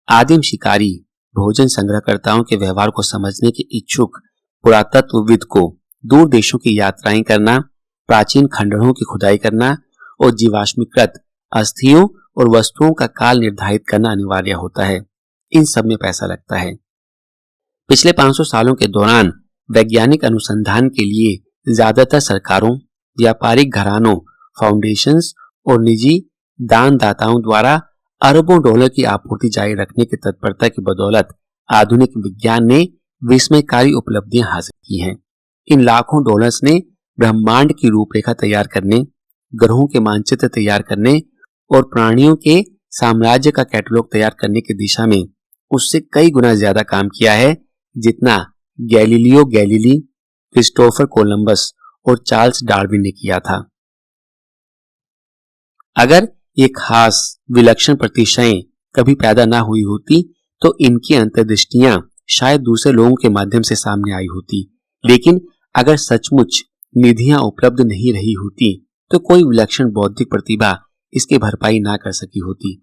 आदिम शिकारी भोजन संग्रहकर्ताओं के व्यवहार को समझने के इच्छुक पुरातत्वविद को दूर देशों की यात्राएं करना, प्राचीन खंडहरों की खुदाई करना और जीवाश्मीकृत अस्थियों और वस्तुओं का काल निर्धारित करना अनिवार्य होता है। इन सब में पैसा लगता है। पिछले 500 सालों के दौरान वैज्ञानिक अनुसंधान के लिए ज्यादातर सरकारों, व्यापारिक घरानों, फाउंडेशंस और निजी दानदाताओं द्वारा अरबों डॉलर की आपूर्ति जारी रखने की तत्परता की बदौलत आधुनिक विज्ञान ने विस्मयकारी उपलब्धियां हासिल की हैं। इन लाखों डॉलर्स ने ब्रह्मांड की रूपरेखा तैयार करने, ग्रहों के मानचित्र तैयार करने और प्राणियों के साम्राज्य का कैटलॉग तैयार करने की दिशा में उससे कई गुना ज्यादा काम किया है जितना गैलीलियो गैलीली, क्रिस्टोफर कोलंबस और चार्ल्स डार्विन ने किया था। अगर ये खास विलक्षण प्रतिष्ठाएं कभी पैदा ना हुई होती तो इनकी अंतर्दृष्टियां शायद दूसरे लोगों के माध्यम से सामने आई होती। लेकिन अगर सचमुच निधियां उपलब्ध नहीं रही होती तो कोई विलक्षण बौद्धिक प्रतिभा इसकी भरपाई ना कर सकी होती।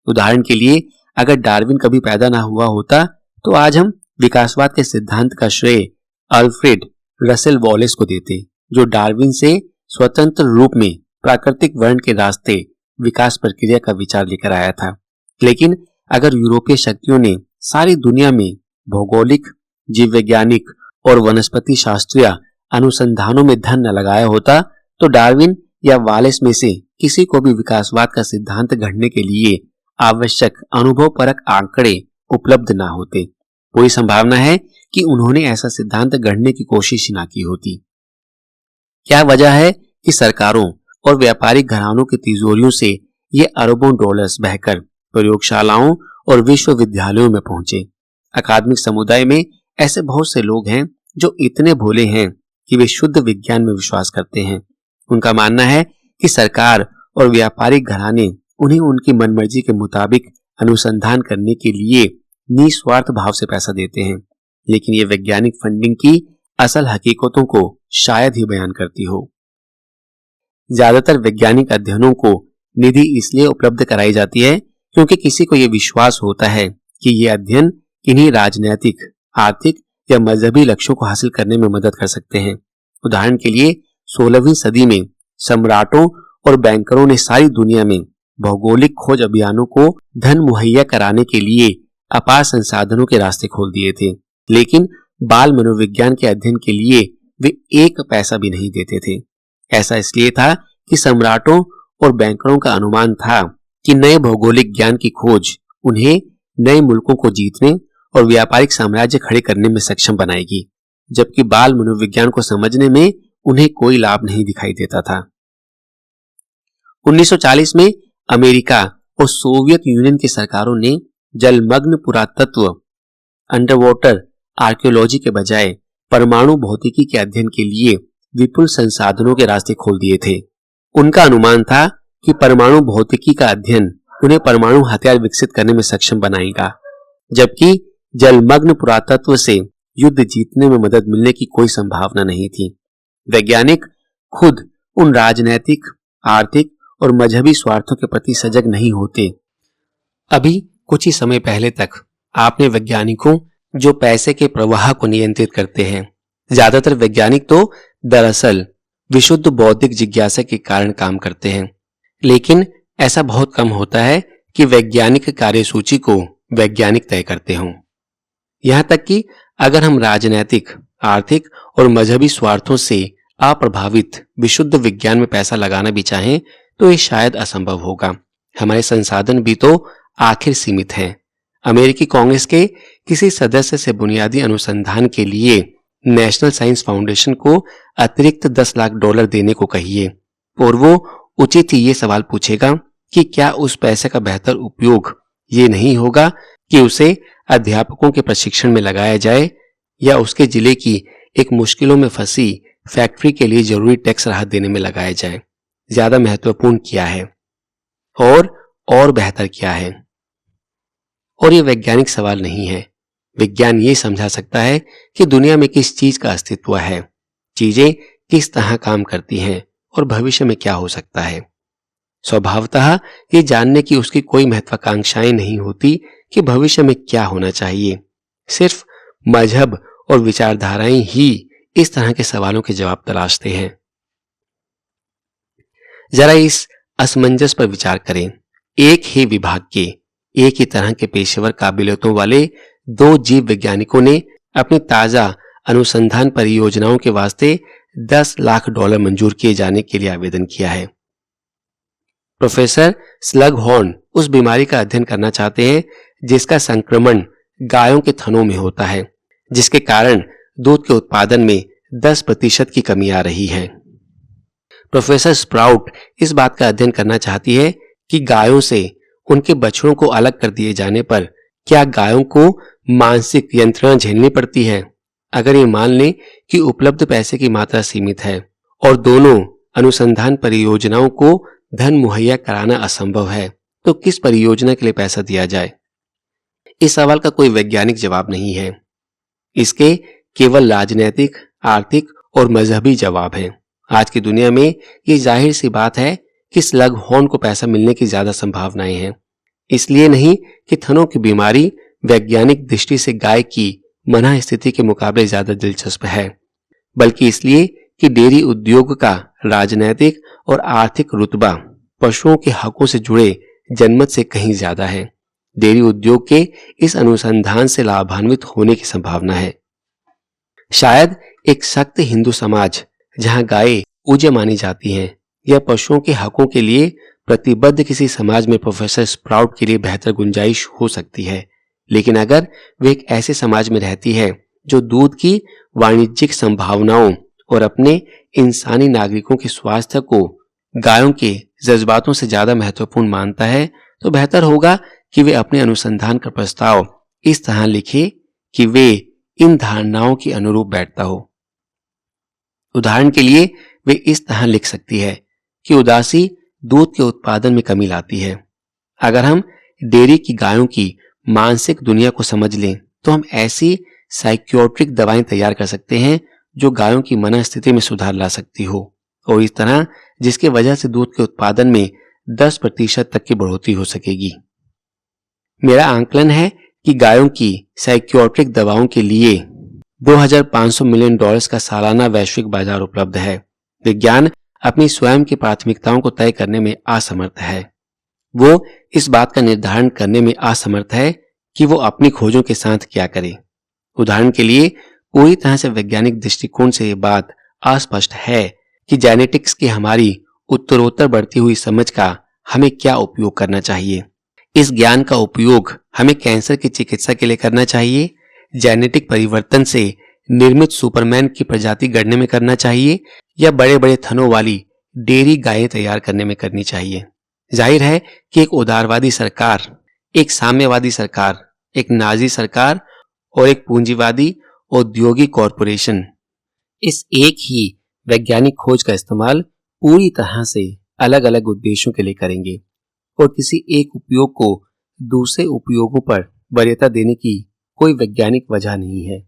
उदाहरण के लिए, अगर डार्विन कभी पैदा ना हुआ होता तो आज हम विकासवाद के सिद्धांत का श्रेय अल्फ्रेड रसेल वॉलेस को देते, जो डार्विन से स्वतंत्र रूप में प्राकृतिक वर्ण के रास्ते विकास प्रक्रिया का विचार लेकर आया था। लेकिन अगर यूरोपीय शक्तियों ने सारी दुनिया में भौगोलिक, जीव वैज्ञानिक और वनस्पति शास्त्रीय अनुसंधानों में धन न लगाया होता तो डार्विन या वॉलेस में से किसी को भी विकासवाद का सिद्धांत गढ़ने के लिए आवश्यक अनुभवपरक आंकड़े उपलब्ध ना होते। कोई संभावना है कि उन्होंने ऐसा सिद्धांत गढ़ने की कोशिश ही ना की होती। क्या वजह है कि सरकारों और व्यापारिक घरानों की तिजोरियों से ये अरबों डॉलर्स बहकर प्रयोगशालाओं और विश्वविद्यालयों में पहुंचे। अकादमिक समुदाय में ऐसे बहुत से लोग हैं जो इतने भोले हैं कि वे शुद्ध विज्ञान में विश्वास करते हैं। उनका मानना है कि सरकार और व्यापारिक घराने उन्हें उनकी मनमर्जी के मुताबिक अनुसंधान करने के लिए निस्वार्थ भाव से पैसा देते हैं, लेकिन ये वैज्ञानिक फंडिंग की असल हकीकतों को शायद ही बयान करती हो। ज्यादातर वैज्ञानिक अध्ययनों को निधि इसलिए उपलब्ध कराई जाती है क्योंकि किसी को यह विश्वास होता है कि ये अध्ययन किन्हीं राजनैतिक, आर्थिक या मजहबी लक्ष्यों को हासिल करने में मदद कर सकते हैं। उदाहरण के लिए 16वीं सदी में सम्राटों और बैंकरों ने सारी दुनिया में भौगोलिक खोज अभियानों को धन मुहैया कराने के लिए अपार संसाधनों के रास्ते खोल दिए थे, लेकिन बाल मनोविज्ञान के अध्ययन के लिए वे एक पैसा भी नहीं देते थे। ऐसा इसलिए था कि सम्राटों और बैंकरों का अनुमान था कि नए भौगोलिक ज्ञान की खोज उन्हें नए मुल्कों को जीतने और व्यापारिक साम्राज्य खड़े करने में सक्षम बनाएगी, जबकि बाल मनोविज्ञान को समझने में उन्हें कोई लाभ नहीं दिखाई देता था। 1940 में अमेरिका और सोवियत यूनियन की सरकारों ने जलमग्न पुरातत्व, अंडर वाटर आर्कियोलॉजी के बजाय परमाणु भौतिकी के अध्ययन के लिए विपुल संसाधनों के रास्ते खोल दिए थे। उनका अनुमान था कि परमाणु भौतिकी का अध्ययन उन्हें परमाणु हथियार विकसित करने में सक्षम बनाएगा, जबकि जलमग्न पुरातत्व से युद्ध जीतने में मदद मिलने की कोई संभावना नहीं थी। वैज्ञानिक खुद उन राजनैतिक, आर्थिक और मजहबी स्वार्थों के प्रति सजग नहीं होते। अभी कुछ ही समय पहले तक आपने वैज्ञानिकों जो पैसे के प्रवाह को नियंत्रित करते हैं, ज्यादातर वैज्ञानिक तो दरअसल विशुद्ध बौद्धिक जिज्ञासा के कारण काम करते हैं, लेकिन ऐसा बहुत कम होता है कि वैज्ञानिक कार्यसूची को वैज्ञानिक तय करते हों। यहां तक कि अगर हम राजनैतिक, आर्थिक और मजहबी स्वार्थों से अप्रभावित विशुद्ध विज्ञान में पैसा लगाना भी चाहें तो ये शायद असंभव होगा। हमारे संसाधन भी तो आखिर सीमित हैं। अमेरिकी कांग्रेस के किसी सदस्य से बुनियादी अनुसंधान के लिए नेशनल साइंस फाउंडेशन को अतिरिक्त 10 लाख डॉलर देने को कहिए और वो उचित ही ये सवाल पूछेगा कि क्या उस पैसे का बेहतर उपयोग ये नहीं होगा कि उसे अध्यापकों के प्रशिक्षण में लगाया जाए या उसके जिले की एक मुश्किलों में फंसी फैक्ट्री के लिए जरूरी टैक्स राहत देने में लगाया जाए। ज्यादा महत्वपूर्ण क्या है और बेहतर क्या है? और ये वैज्ञानिक सवाल नहीं है। विज्ञान ये समझा सकता है कि दुनिया में किस चीज का अस्तित्व है, चीजें किस तरह काम करती हैं और भविष्य में क्या हो सकता है। स्वभावतः ये जानने की उसकी कोई महत्वाकांक्षाएं नहीं होती कि भविष्य में क्या होना चाहिए। सिर्फ मजहब और विचारधाराएं ही इस तरह के सवालों के जवाब तलाशते हैं। जरा इस असमंजस पर विचार करें। एक ही विभाग के, एक ही तरह के पेशेवर काबिलियतों वाले 2 जीव वैज्ञानिकों ने अपनी ताजा अनुसंधान परियोजनाओं के वास्ते 10 लाख डॉलर मंजूर किए जाने के लिए आवेदन किया है। प्रोफेसर स्लगहॉर्न उस बीमारी का अध्ययन करना चाहते हैं जिसका संक्रमण गायों के थनों में होता है, जिसके कारण दूध के उत्पादन में 10% की कमी आ रही है। प्रोफेसर स्प्राउट इस बात का अध्ययन करना चाहती है कि गायों से उनके बछड़ों को अलग कर दिए जाने पर क्या गायों को मानसिक यंत्रणा झेलनी पड़ती है। अगर ये मान लें कि उपलब्ध पैसे की मात्रा सीमित है और दोनों अनुसंधान परियोजनाओं को धन मुहैया कराना असंभव है, तो किस परियोजना के लिए पैसा दिया जाए? इस सवाल का कोई वैज्ञानिक जवाब नहीं है। इसके केवल राजनैतिक, आर्थिक और मजहबी जवाब हैं। आज की दुनिया में ये जाहिर सी बात है कि स्लगहॉर्न को पैसा मिलने की ज्यादा संभावनाएं हैं। इसलिए नहीं कि थनों की बीमारी वैज्ञानिक दृष्टि से गाय की मना स्थिति के मुकाबले ज्यादा दिलचस्प है, बल्कि इसलिए कि डेयरी उद्योग का राजनैतिक और आर्थिक रुतबा पशुओं के हकों से जुड़े जनमत से कहीं ज्यादा है। डेयरी उद्योग के इस अनुसंधान से लाभान्वित होने की संभावना है। शायद एक सख्त हिंदू समाज जहां गायें पूज्य मानी जाती हैं या पशुओं के हकों के लिए प्रतिबद्ध किसी समाज में प्रोफेसर स्प्राउट के लिए बेहतर गुंजाइश हो सकती है, लेकिन अगर वे एक ऐसे समाज में रहती है जो दूध की वाणिज्यिक संभावनाओं और अपने इंसानी नागरिकों के स्वास्थ्य को गायों के जज्बातों से ज्यादा महत्वपूर्ण मानता है, तो बेहतर होगा कि वे अपने अनुसंधान का प्रस्ताव इस तरह लिखे कि वे इन धारणाओं के अनुरूप बैठता हो। उदाहरण के लिए वे इस तरह लिख सकती है कि उदासी दूध के उत्पादन में कमी लाती है। अगर हम डेयरी की गायों की मानसिक दुनिया को समझ लें तो हम ऐसी साइकियाट्रिक दवाएं तैयार कर सकते हैं जो गायों की मनस्थिति में सुधार ला सकती हो, और इस तरह जिसकी वजह से दूध के उत्पादन में 10% तक की बढ़ोतरी हो सकेगी। मेरा आंकलन है कि गायों की साइकियाट्रिक दवाओं के लिए $2,500 मिलियन का सालाना वैश्विक बाजार उपलब्ध है। विज्ञान अपनी स्वयं की प्राथमिकताओं को तय करने में असमर्थ है। वो इस बात का निर्धारण करने में असमर्थ है कि वो अपनी खोजों के साथ क्या करे। उदाहरण के लिए पूरी तरह से वैज्ञानिक दृष्टिकोण से ये बात अस्पष्ट है कि जेनेटिक्स की हमारी उत्तरोत्तर बढ़ती हुई समझ का हमें क्या उपयोग करना चाहिए। इस ज्ञान का उपयोग हमें कैंसर की चिकित्सा के लिए करना चाहिए, जेनेटिक परिवर्तन से निर्मित सुपरमैन की प्रजाति गढ़ने में करना चाहिए, या बड़े बड़े थनों वाली डेयरी गायें तैयार करने में करनी चाहिए। जाहिर है कि एक उदारवादी सरकार, एक साम्यवादी सरकार, एक नाजी सरकार और एक पूंजीवादी औद्योगिक कॉरपोरेशन इस एक ही वैज्ञानिक खोज का इस्तेमाल पूरी तरह से अलग अलग उद्देश्यों के लिए करेंगे, और किसी एक उपयोग को दूसरे उपयोगों पर वरीयता देने की कोई वैज्ञानिक वजह नहीं है।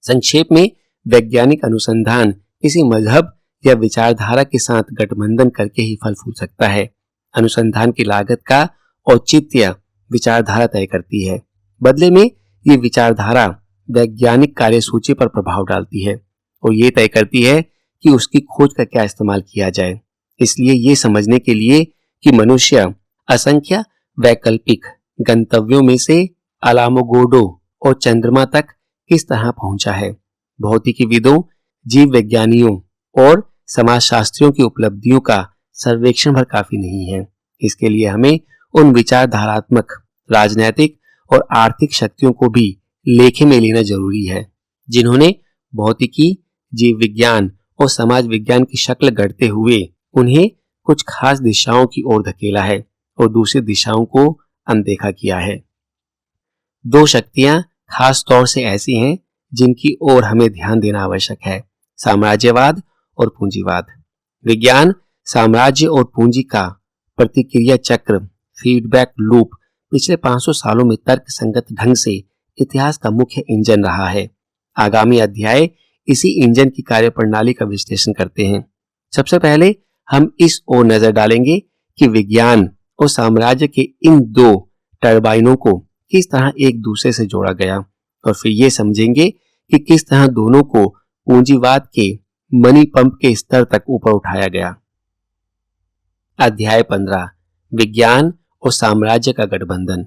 संक्षेप में, वैज्ञानिक अनुसंधान किसी मजहब या विचारधारा के साथ गठबंधन करके ही फल फूल सकता है। अनुसंधान की लागत का औचित्य विचारधारा तय करती है। बदले में ये विचारधारा वैज्ञानिक कार्यसूची पर प्रभाव डालती है और ये तय करती है कि उसकी खोज का क्या इस्तेमाल किया जाए। इसलिए ये समझने के लिए कि मनुष्य असंख्य वैकल्पिक गंतव्यों में से अलामोगोर्डो और चंद्रमा तक किस तरह पहुंचा है, भौतिकीविदों, जीव वैज्ञानियों और समाजशास्त्रियों की उपलब्धियों का सर्वेक्षण भर काफी नहीं है। इसके लिए हमें उन विचारधारात्मक, राजनैतिक और आर्थिक शक्तियों को भी लेखे में लेना जरूरी है जिन्होंने भौतिकी, जीव विज्ञान और समाज विज्ञान की शक्ल गढ़ते हुए उन्हें कुछ खास दिशाओं की ओर धकेला है और दूसरी दिशाओं को अनदेखा किया है। दो शक्तियां खास तौर से ऐसी हैं जिनकी ओर हमें ध्यान देना आवश्यक है, साम्राज्यवाद और पूंजीवाद। विज्ञान साम्राज्य और पूंजी का प्रतिक्रिया चक्र, फीडबैक लूप पिछले 500 सालों में तर्कसंगत ढंग से इतिहास का मुख्य इंजन रहा है। आगामी अध्याय इसी इंजन की कार्यप्रणाली का विश्लेषण करते हैं। सबसे पहले हम इस ओर नजर डालेंगे कि विज्ञान और साम्राज्य के इन दो टरबाइनों को किस तरह एक दूसरे से जोड़ा गया, और फिर ये समझेंगे कि किस तरह दोनों को पूंजीवाद के मनी पंप के स्तर तक ऊपर उठाया गया। अध्याय 15, विज्ञान और साम्राज्य का गठबंधन।